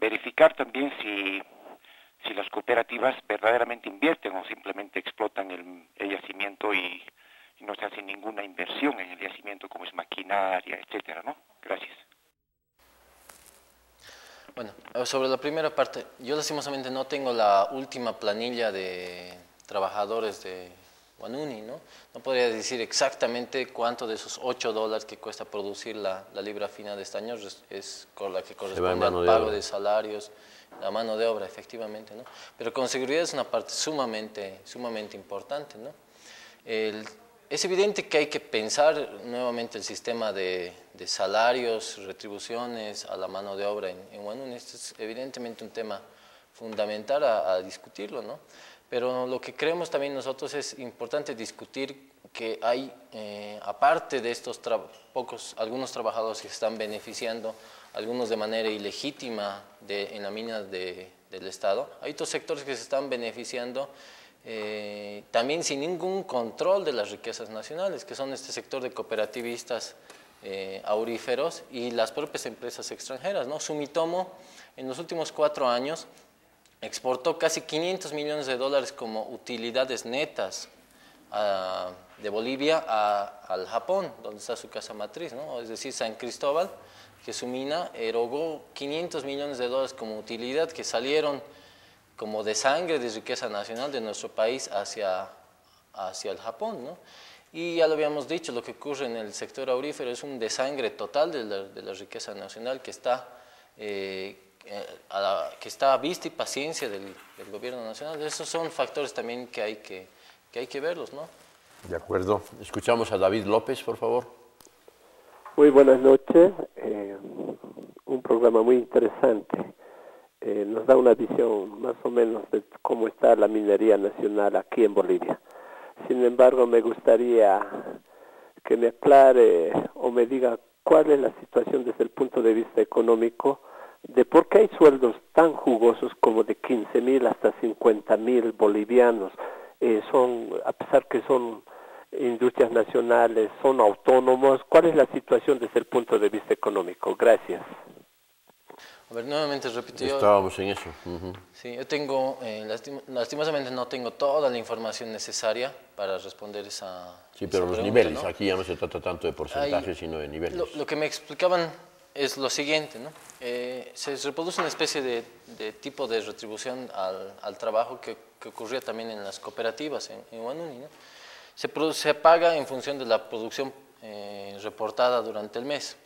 verificar también si las cooperativas verdaderamente invierten o simplemente explotan el yacimiento y no se hace ninguna inversión en el yacimiento como es maquinaria, etcétera, ¿no? Gracias. Bueno, sobre la primera parte, yo lastimosamente no tengo la última planilla de trabajadores de Huanuni, ¿no? No podría decir exactamente cuánto de esos $8 que cuesta producir la libra fina de estaño es con la que corresponde al pago de salarios, la mano de obra, efectivamente, ¿no? Pero con seguridad es una parte sumamente importante, ¿no? Es evidente que hay que pensar nuevamente el sistema de salarios, retribuciones a la mano de obra en Huanuni. Este es evidentemente un tema fundamental a discutirlo, ¿no? Pero lo que creemos también nosotros es importante discutir que hay, aparte de estos algunos trabajadores que se están beneficiando, algunos de manera ilegítima en la mina del Estado, hay otros sectores que se están beneficiando también sin ningún control de las riquezas nacionales, que son este sector de cooperativistas auríferos y las propias empresas extranjeras, ¿no? Sumitomo en los últimos 4 años exportó casi $500 millones como utilidades netas de Bolivia al Japón, donde está su casa matriz, ¿no? Es decir, San Cristóbal, que su mina erogó $500 millones como utilidad que salieron como de sangre de riqueza nacional de nuestro país hacia el Japón, ¿no? Y ya lo habíamos dicho, lo que ocurre en el sector aurífero es un desangre total de la riqueza nacional que está a vista y paciencia del gobierno nacional. Esos son factores también que hay que verlos, ¿no? De acuerdo. Escuchamos a David López, por favor. Muy buenas noches. Un programa muy interesante. Nos da una visión más o menos de cómo está la minería nacional aquí en Bolivia. Sin embargo, me gustaría que me aclare o me diga cuál es la situación desde el punto de vista económico de por qué hay sueldos tan jugosos como de 15.000 hasta 50.000 bolivianos. A pesar que son industrias nacionales, son autónomos. ¿Cuál es la situación desde el punto de vista económico? Gracias. A ver, nuevamente repito. Estábamos en eso. Sí, yo tengo, lastimosamente no tengo toda la información necesaria para responder esa Sí, pero los pregunta, niveles, ¿no? Aquí ya no se trata tanto de porcentajes, sino de niveles. Lo que me explicaban es lo siguiente, ¿no? Se reproduce una especie de tipo de retribución al trabajo que ocurría también en las cooperativas en Huanuni, ¿no? Se paga en función de la producción reportada durante el mes.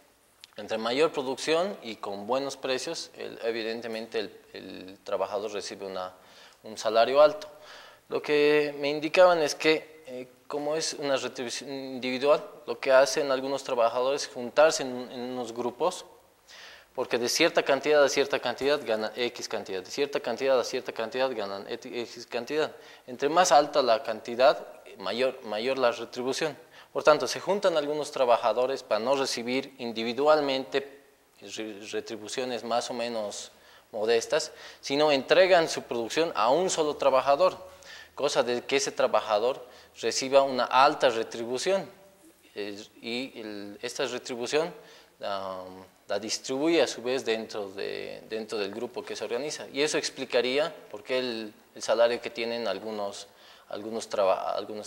Entre mayor producción y con buenos precios, evidentemente el trabajador recibe un salario alto. Lo que me indicaban es que, como es una retribución individual, lo que hacen algunos trabajadores es juntarse en unos grupos, porque de cierta cantidad a cierta cantidad ganan X cantidad, de cierta cantidad a cierta cantidad ganan X cantidad. Entre más alta la cantidad, mayor la retribución. Por tanto, se juntan algunos trabajadores para no recibir individualmente retribuciones más o menos modestas, sino entregan su producción a un solo trabajador, cosa de que ese trabajador reciba una alta retribución y esta retribución la distribuye a su vez dentro del grupo que se organiza. Y eso explicaría por qué el salario que tienen algunos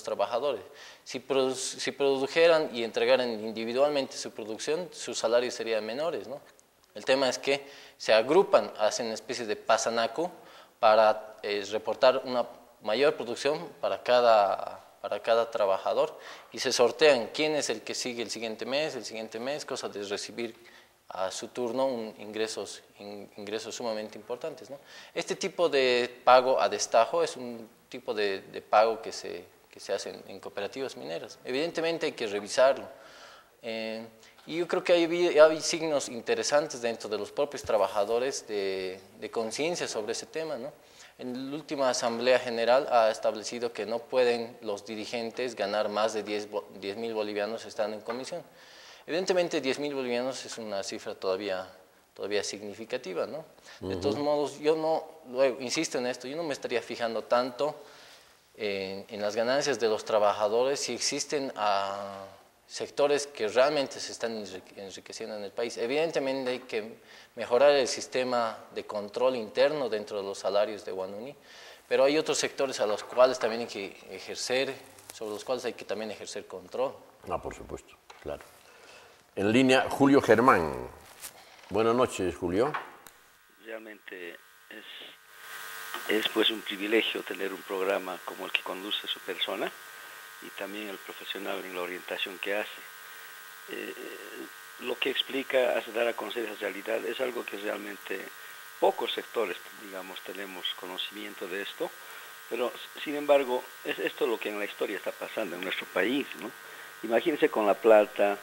trabajadores. Si produjeran y entregaran individualmente su producción, sus salarios serían menores, ¿no? El tema es que se agrupan, hacen una especie de pasanaco para reportar una mayor producción para cada trabajador y se sortean quién es el que sigue el siguiente mes, cosa de recibir a su turno ingresos sumamente importantes, ¿no? Este tipo de pago a destajo es un tipo de pago que se hace en cooperativas mineras. Evidentemente hay que revisarlo. Y yo creo que hay signos interesantes dentro de los propios trabajadores de conciencia sobre ese tema, ¿no? En la última Asamblea General ha establecido que no pueden los dirigentes ganar más de 10.000 bolivianos estando en comisión. Evidentemente 10.000 bolivianos es una cifra todavía significativa, ¿no? De todos modos, luego insisto en esto, yo no me estaría fijando tanto en las ganancias de los trabajadores si existen sectores que realmente se están enriqueciendo en el país. Evidentemente hay que mejorar el sistema de control interno dentro de los salarios de Huanuni, pero hay otros sectores sobre los cuales hay que también ejercer control. Por supuesto, claro. En línea, Julio Germán. Buenas noches, Julio. Realmente es pues un privilegio tener un programa como el que conduce su persona y también el profesional en la orientación que hace. Lo que explica, hace dar a conocer esa realidad, es algo que realmente pocos sectores, digamos, tenemos conocimiento de esto, pero sin embargo, es esto lo que en la historia está pasando en nuestro país, ¿no? Imagínense con La Plata,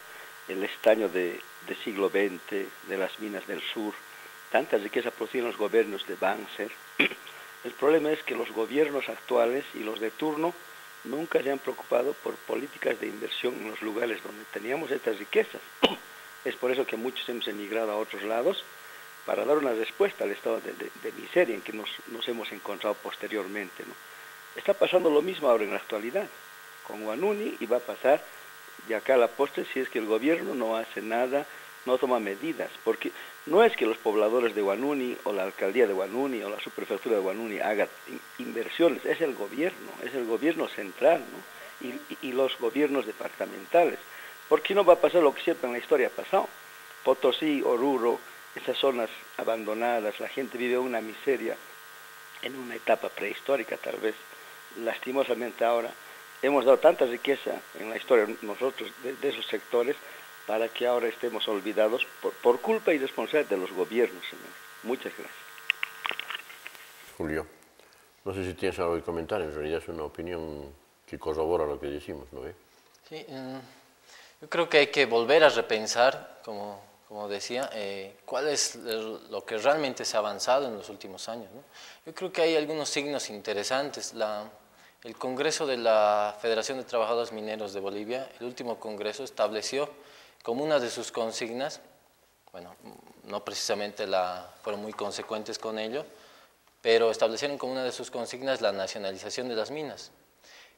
el estaño del siglo XX, de las minas del sur, tanta riqueza producida en los gobiernos de Banzer. El problema es que los gobiernos actuales y los de turno nunca se han preocupado por políticas de inversión en los lugares donde teníamos estas riquezas. Es por eso que muchos hemos emigrado a otros lados para dar una respuesta al estado de miseria en que nos hemos encontrado posteriormente, ¿no? Está pasando lo mismo ahora en la actualidad con Huanuni y va a pasar de acá a la postre si es que el gobierno no hace nada, no toma medidas, porque no es que los pobladores de Huanuni o la alcaldía de Huanuni o la subprefectura de Huanuni hagan inversiones, es el gobierno central, ¿no? y los gobiernos departamentales. ¿Por qué no va a pasar lo que siempre en la historia ha pasado? Potosí, Oruro, esas zonas abandonadas, la gente vive una miseria en una etapa prehistórica tal vez. Lastimosamente ahora hemos dado tanta riqueza en la historia nosotros de esos sectores para que ahora estemos olvidados por culpa y responsabilidad de los gobiernos, señor. Muchas gracias. Julio, no sé si tienes algo que comentar, en realidad es una opinión que corrobora lo que decimos, ¿no? Sí, yo creo que hay que volver a repensar, como decía, cuál es lo que realmente se ha avanzado en los últimos años, ¿no? Yo creo que hay algunos signos interesantes. El Congreso de la Federación de Trabajadores Mineros de Bolivia, el último congreso, estableció como una de sus consignas, bueno, no precisamente fueron muy consecuentes con ello, pero establecieron como una de sus consignas la nacionalización de las minas.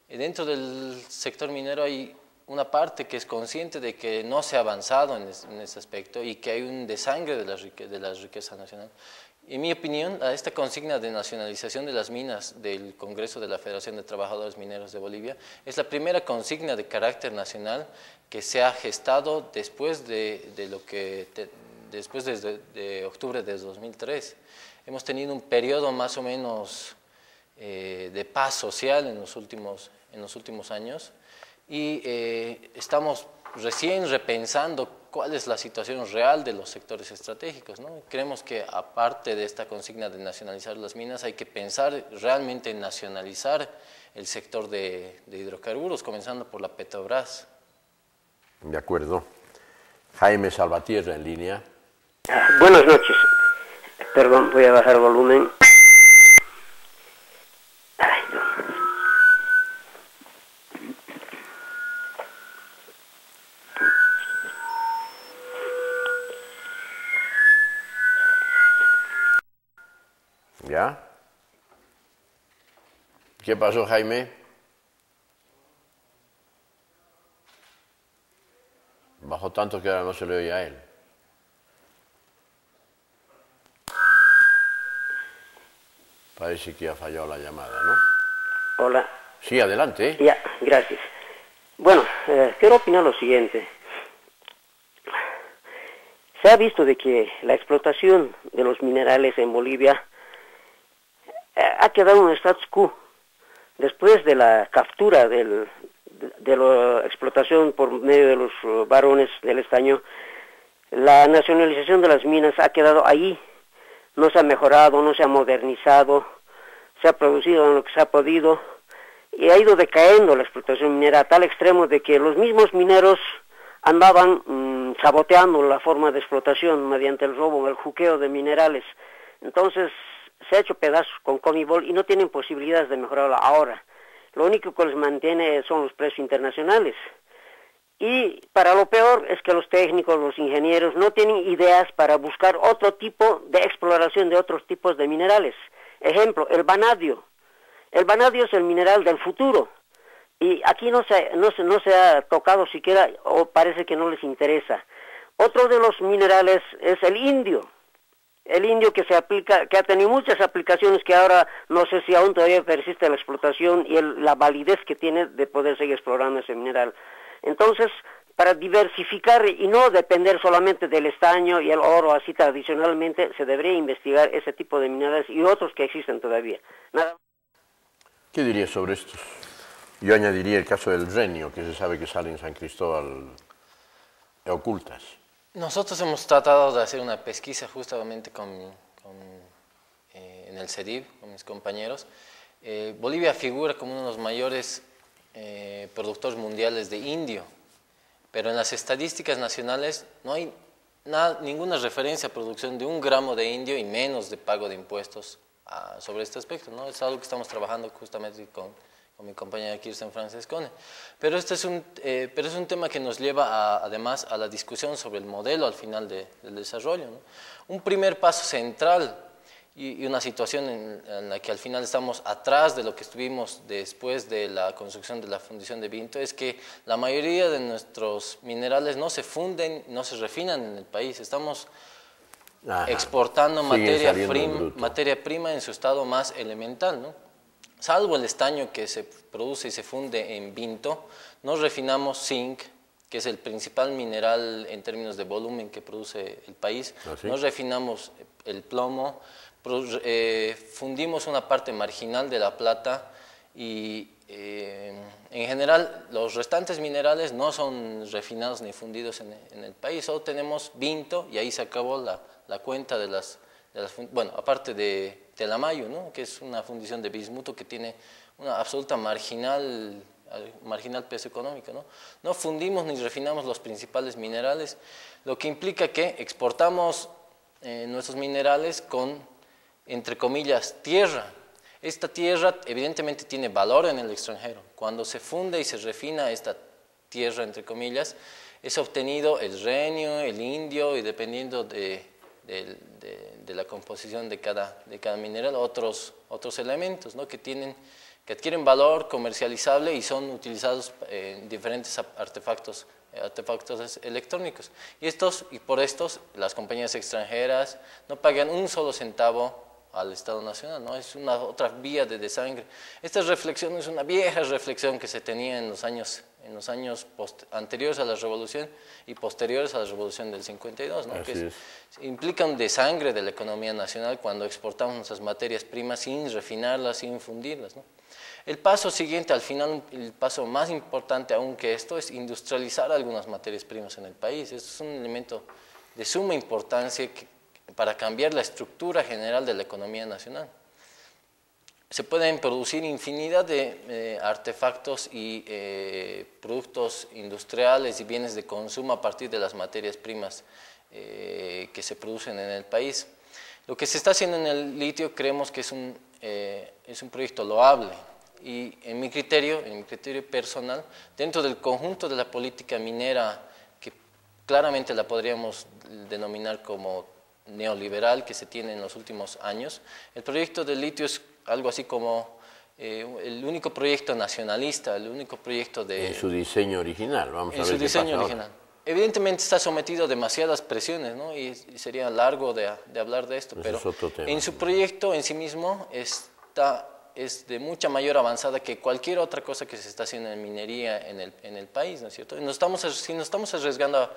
Dentro del sector minero hay una parte que es consciente de que no se ha avanzado en ese aspecto y que hay un desangre de la riqueza nacional. En mi opinión, esta consigna de nacionalización de las minas del Congreso de la Federación de Trabajadores Mineros de Bolivia es la primera consigna de carácter nacional que se ha gestado después de lo que después de octubre de 2003. Hemos tenido un periodo más o menos de paz social en los últimos años y estamos recién repensando cuál es la situación real de los sectores estratégicos, ¿no? Creemos que aparte de esta consigna de nacionalizar las minas, hay que pensar realmente en nacionalizar el sector de hidrocarburos, comenzando por la Petrobras. De acuerdo. Jaime Salvatierra en línea. Buenas noches. Perdón, voy a bajar el volumen. Ay, no. ¿Ya? ¿Qué pasó, Jaime? Bajó tanto que ahora no se le oye a él. Parece que ha fallado la llamada, ¿no? Hola. Sí, adelante. Ya, gracias. Bueno, quiero opinar lo siguiente. Se ha visto de que la explotación de los minerales en Bolivia ha quedado en un status quo. Después de la captura de la explotación por medio de los varones del estaño, la nacionalización de las minas ha quedado ahí. No se ha mejorado, no se ha modernizado, se ha producido en lo que se ha podido y ha ido decayendo la explotación minera a tal extremo de que los mismos mineros andaban saboteando la forma de explotación mediante el robo, el juqueo de minerales. Entonces se ha hecho pedazos con Comibol y no tienen posibilidades de mejorarlo ahora. Lo único que les mantiene son los precios internacionales. Y para lo peor es que los técnicos, los ingenieros no tienen ideas para buscar otro tipo de exploración de otros tipos de minerales. Ejemplo, el vanadio. El vanadio es el mineral del futuro. Y aquí no se ha tocado siquiera, o parece que no les interesa. Otro de los minerales es el indio. El indio que ha tenido muchas aplicaciones que ahora no sé si aún todavía persiste la explotación y la validez que tiene de poder seguir explorando ese mineral. Entonces, para diversificar y no depender solamente del estaño y el oro, así tradicionalmente, se debería investigar ese tipo de minerales y otros que existen todavía. Nada. ¿Qué dirías sobre estos? Yo añadiría el caso del renio, que se sabe que sale en San Cristóbal ocultas. Nosotros hemos tratado de hacer una pesquisa justamente en el CEDIV, con mis compañeros. Bolivia figura como uno de los mayores productores mundiales de indio, pero en las estadísticas nacionales no hay ninguna referencia a producción de 1 gramo de indio y menos de pago de impuestos sobre este aspecto, ¿no? Es algo que estamos trabajando justamente con mi compañera Kirsten Francescone. Pero es un tema que nos lleva además a la discusión sobre el modelo al final del desarrollo, ¿no? Un primer paso central y una situación en la que al final estamos atrás de lo que estuvimos después de la construcción de la fundición de Vinto es que la mayoría de nuestros minerales no se funden, no se refinan en el país. Estamos exportando materia prima en su estado más elemental, ¿no? Salvo el estaño que se produce y se funde en Vinto, no refinamos zinc, que es el principal mineral en términos de volumen que produce el país, no refinamos el plomo, fundimos una parte marginal de la plata y en general los restantes minerales no son refinados ni fundidos en el país, solo tenemos Vinto y ahí se acabó la cuenta de las bueno, aparte de Telamayo, ¿no? Que es una fundición de bismuto que tiene una absoluta marginal peso económico, ¿no? No fundimos ni refinamos los principales minerales, lo que implica que exportamos nuestros minerales con, entre comillas, tierra. Esta tierra evidentemente tiene valor en el extranjero. Cuando se funde y se refina esta tierra, entre comillas, es obtenido el renio, el indio y dependiendo de la composición de cada mineral, otros elementos, ¿no? que adquieren valor comercializable y son utilizados en diferentes artefactos electrónicos. Y por estos, las compañías extranjeras no pagan un solo centavo al Estado Nacional, ¿no? Es una otra vía de desangre. Esta reflexión es una vieja reflexión que se tenía en los años anteriores a la revolución y posteriores a la revolución del 52, ¿no? Que implica un desangre de la economía nacional cuando exportamos nuestras materias primas sin refinarlas, sin fundirlas, ¿no? El paso siguiente, al final, el paso más importante aún que esto, es industrializar algunas materias primas en el país. Esto es un elemento de suma importancia para cambiar la estructura general de la economía nacional. Se pueden producir infinidad de artefactos y productos industriales y bienes de consumo a partir de las materias primas que se producen en el país. Lo que se está haciendo en el litio creemos que es un proyecto loable y en mi criterio personal, dentro del conjunto de la política minera que claramente la podríamos denominar como neoliberal que se tiene en los últimos años, el proyecto del litio es algo así como el único proyecto nacionalista, el único proyecto de... En su diseño original, vamos a ver. En su diseño original. Evidentemente está sometido a demasiadas presiones, ¿no? Y sería largo de hablar de esto, pero en su proyecto en sí mismo es de mucha mayor avanzada que cualquier otra cosa que se está haciendo en minería en el país, ¿no es cierto? Si nos estamos arriesgando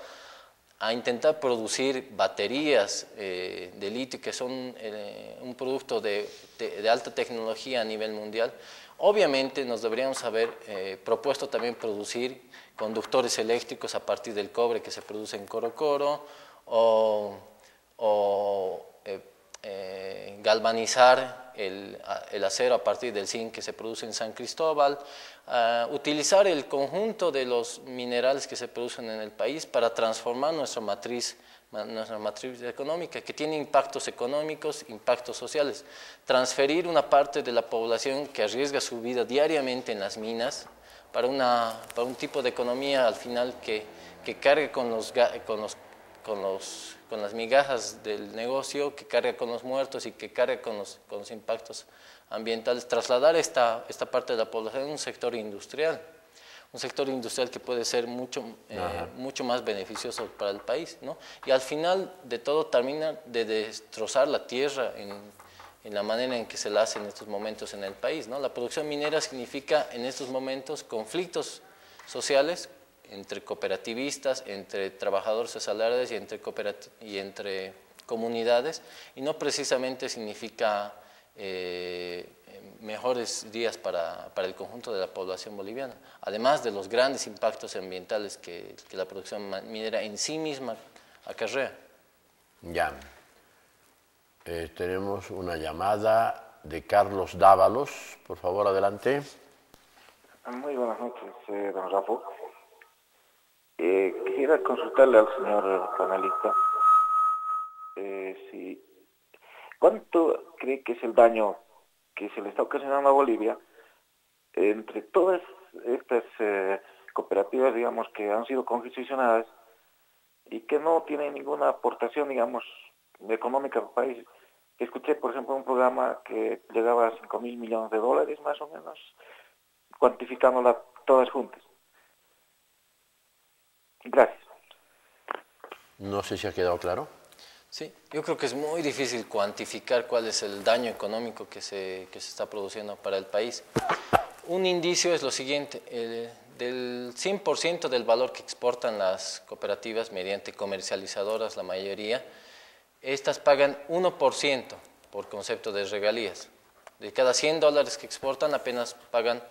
a intentar producir baterías de litio que son un producto de alta tecnología a nivel mundial, obviamente nos deberíamos haber propuesto también producir conductores eléctricos a partir del cobre que se produce en Corocoro o galvanizar el acero a partir del zinc que se produce en San Cristóbal, utilizar el conjunto de los minerales que se producen en el país para transformar nuestra matriz económica, que tiene impactos económicos, impactos sociales. Transferir una parte de la población que arriesga su vida diariamente en las minas para un tipo de economía al final que cargue con las migajas del negocio, que carga con los muertos y que carga con los impactos ambientales, trasladar esta parte de la población a un sector industrial que puede ser mucho más beneficioso para el país, ¿no? Y al final de todo termina de destrozar la tierra en la manera en que se la hace en estos momentos en el país, ¿no? La producción minera significa en estos momentos conflictos sociales entre cooperativistas, entre trabajadores asalariados y entre comunidades, y no precisamente significa mejores días para el conjunto de la población boliviana, además de los grandes impactos ambientales que la producción minera en sí misma acarrea. Ya. Tenemos una llamada de Carlos Dávalos. Por favor, adelante. Muy buenas noches, don Rafa. Quisiera consultarle al señor panelista ¿cuánto cree que es el daño que se le está ocasionando a Bolivia entre todas estas cooperativas, digamos, que han sido congestionadas y que no tienen ninguna aportación, digamos, económica al país? Escuché, por ejemplo, un programa que llegaba a 5.000 millones de dólares, más o menos, cuantificándolas todas juntas. Gracias. No sé si ha quedado claro. Sí, yo creo que es muy difícil cuantificar cuál es el daño económico que se está produciendo para el país. Un indicio es lo siguiente, del 100% del valor que exportan las cooperativas mediante comercializadoras, la mayoría, estas pagan 1% por concepto de regalías. De cada $100 que exportan apenas pagan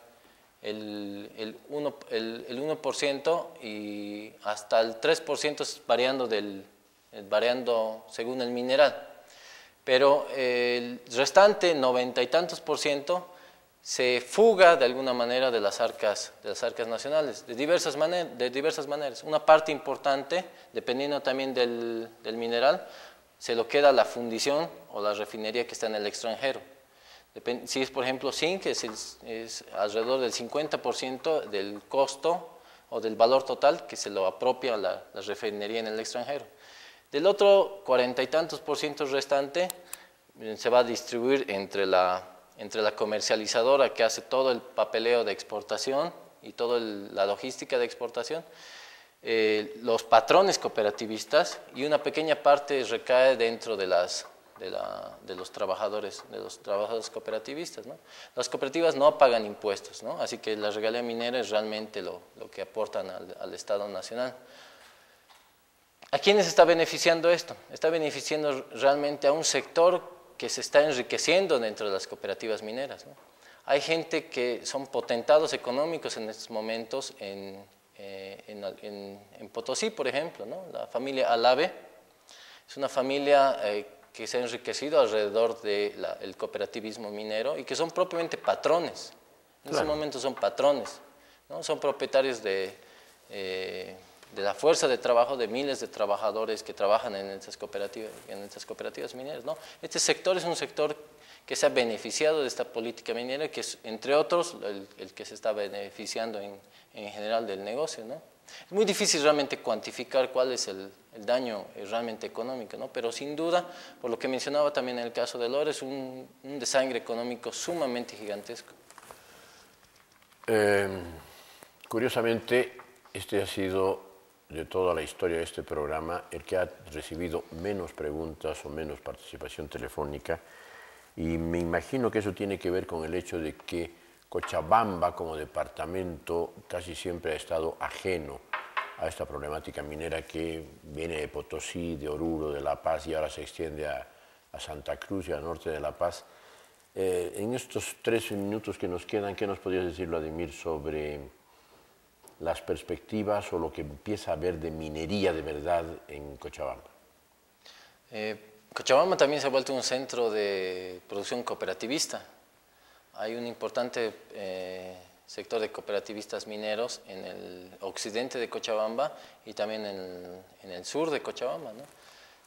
el 1% y hasta el 3% variando según el mineral. Pero el restante, 90 y tantos %, se fuga de alguna manera de las arcas nacionales, de diversas maneras. Una parte importante, dependiendo también del mineral, se lo queda la fundición o la refinería que está en el extranjero. Si es, por ejemplo, zinc, es alrededor del 50% del costo o del valor total que se lo apropia la refinería en el extranjero. Del otro 40 y tantos % restante se va a distribuir entre la comercializadora que hace todo el papeleo de exportación y toda la logística de exportación, los patrones cooperativistas, y una pequeña parte recae dentro de de los trabajadores cooperativistas, ¿no? Las cooperativas no pagan impuestos, ¿no? Así que la regalía minera es realmente lo que aportan al Estado Nacional. ¿A quiénes está beneficiando esto? Está beneficiando realmente a un sector que se está enriqueciendo dentro de las cooperativas mineras, ¿no? Hay gente que son potentados económicos en estos momentos en Potosí, por ejemplo, ¿no? La familia Alave es una familia que se ha enriquecido alrededor del cooperativismo minero y que son propiamente patrones. En ese momento son patrones, ¿no? Son propietarios de la fuerza de trabajo de miles de trabajadores que trabajan en estas cooperativas mineras, ¿no? Este sector es un sector que se ha beneficiado de esta política minera, que es, entre otros, el que se está beneficiando en general del negocio, ¿no? Es muy difícil realmente cuantificar cuál es el daño realmente económico, ¿no? Pero sin duda, por lo que mencionaba también en el caso de Lore, es un desangre económico sumamente gigantesco. Curiosamente, este ha sido, de toda la historia de este programa, el que ha recibido menos preguntas o menos participación telefónica, y me imagino que eso tiene que ver con el hecho de que Cochabamba como departamento casi siempre ha estado ajeno a esta problemática minera que viene de Potosí, de Oruro, de La Paz y ahora se extiende a Santa Cruz y al norte de La Paz. En estos 13 minutos que nos quedan, ¿qué nos podrías decir, Vladimir, sobre las perspectivas o lo que empieza a haber de minería de verdad en Cochabamba? Cochabamba también se ha vuelto un centro de producción cooperativista. Hay un importante sector de cooperativistas mineros en el occidente de Cochabamba y también en el sur de Cochabamba, ¿no?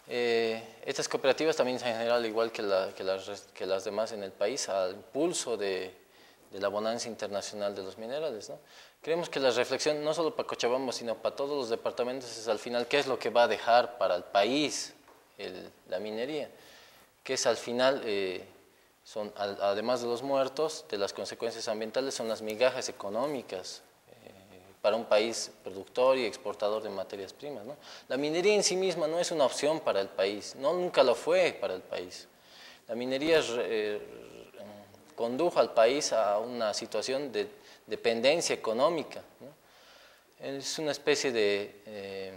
Estas cooperativas también en general, igual que las demás en el país, al impulso de la bonanza internacional de los minerales, ¿no? Creemos que la reflexión, no solo para Cochabamba, sino para todos los departamentos, es al final qué es lo que va a dejar para el país la minería, que es al final... además de los muertos, de las consecuencias ambientales, son las migajas económicas para un país productor y exportador de materias primas, ¿no? La minería en sí misma no es una opción para el país, nunca lo fue para el país. La minería condujo al país a una situación de dependencia económica, ¿no? Es una especie de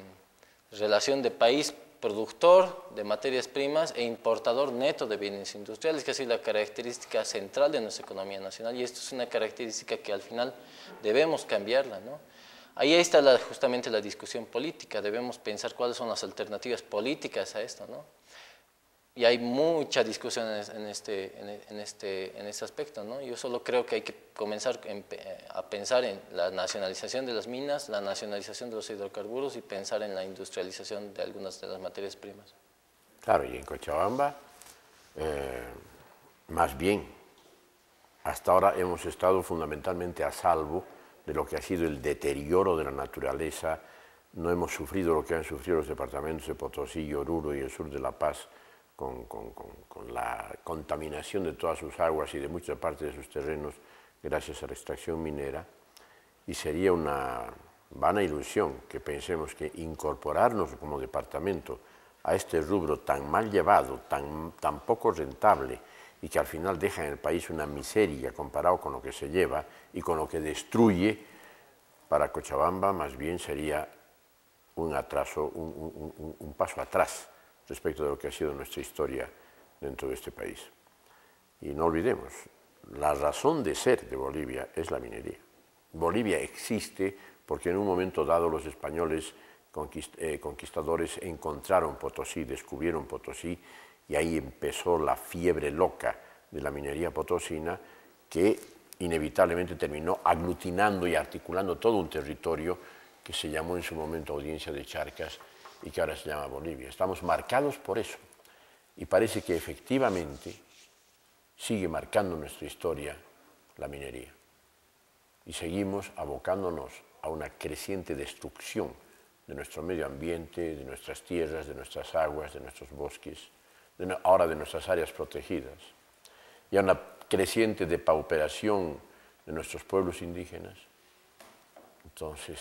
relación de país productor de materias primas e importador neto de bienes industriales, que ha sido la característica central de nuestra economía nacional, y esto es una característica que al final debemos cambiarla, ¿no? Ahí está justamente la discusión política, debemos pensar cuáles son las alternativas políticas a esto, ¿no? Y hay mucha discusión en este aspecto, ¿no? Yo solo creo que hay que comenzar a pensar en la nacionalización de las minas, la nacionalización de los hidrocarburos y pensar en la industrialización de algunas de las materias primas. Claro, y en Cochabamba, más bien, hasta ahora hemos estado fundamentalmente a salvo de lo que ha sido el deterioro de la naturaleza. No hemos sufrido lo que han sufrido los departamentos de Potosí, Oruro y el sur de La Paz, con la contaminación de todas sus aguas y de muchas partes de sus terrenos gracias a la extracción minera, y sería una vana ilusión que pensemos que incorporarnos como departamento a este rubro tan mal llevado, tan poco rentable y que al final deja en el país una miseria comparado con lo que se lleva y con lo que destruye, para Cochabamba más bien sería un atraso, un paso atrás respecto de lo que ha sido nuestra historia dentro de este país. Y no olvidemos, la razón de ser de Bolivia es la minería. Bolivia existe porque en un momento dado los españoles conquistadores encontraron Potosí, descubrieron Potosí, y ahí empezó la fiebre loca de la minería potosina, que inevitablemente terminó aglutinando y articulando todo un territorio que se llamó en su momento Audiencia de Charcas y que ahora se llama Bolivia. Estamos marcados por eso, y parece que efectivamente sigue marcando nuestra historia la minería, y seguimos abocándonos a una creciente destrucción de nuestro medio ambiente, de nuestras tierras, de nuestras aguas, de nuestros bosques, ahora de nuestras áreas protegidas, y a una creciente depauperación de nuestros pueblos indígenas. Entonces,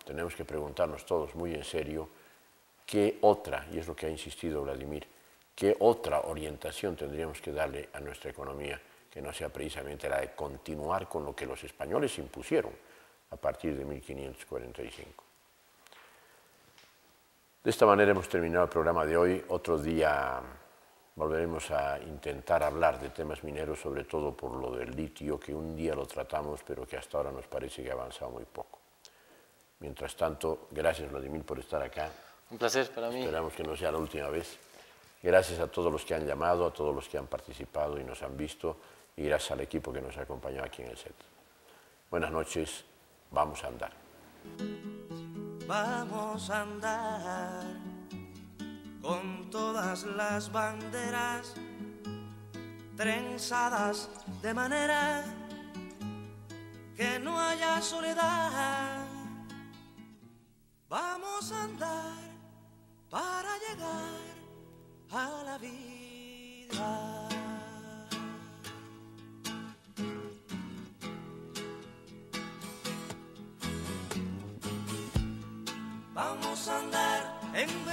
tenemos que preguntarnos todos muy en serio qué otra, y es lo que ha insistido Vladimir, ¿qué otra orientación tendríamos que darle a nuestra economía que no sea precisamente la de continuar con lo que los españoles impusieron a partir de 1545? De esta manera hemos terminado el programa de hoy. Otro día volveremos a intentar hablar de temas mineros, sobre todo por lo del litio, que un día lo tratamos, pero que hasta ahora nos parece que ha avanzado muy poco. Mientras tanto, gracias Vladimir por estar acá. Un placer para mí. Esperamos que no sea la última vez. Gracias a todos los que han llamado, a todos los que han participado y nos han visto, y gracias al equipo que nos ha acompañado aquí en el set. Buenas noches, vamos a andar. Vamos a andar con todas las banderas trenzadas de manera que no haya soledad. Vamos a andar para llegar a la vida. Vamos a andar en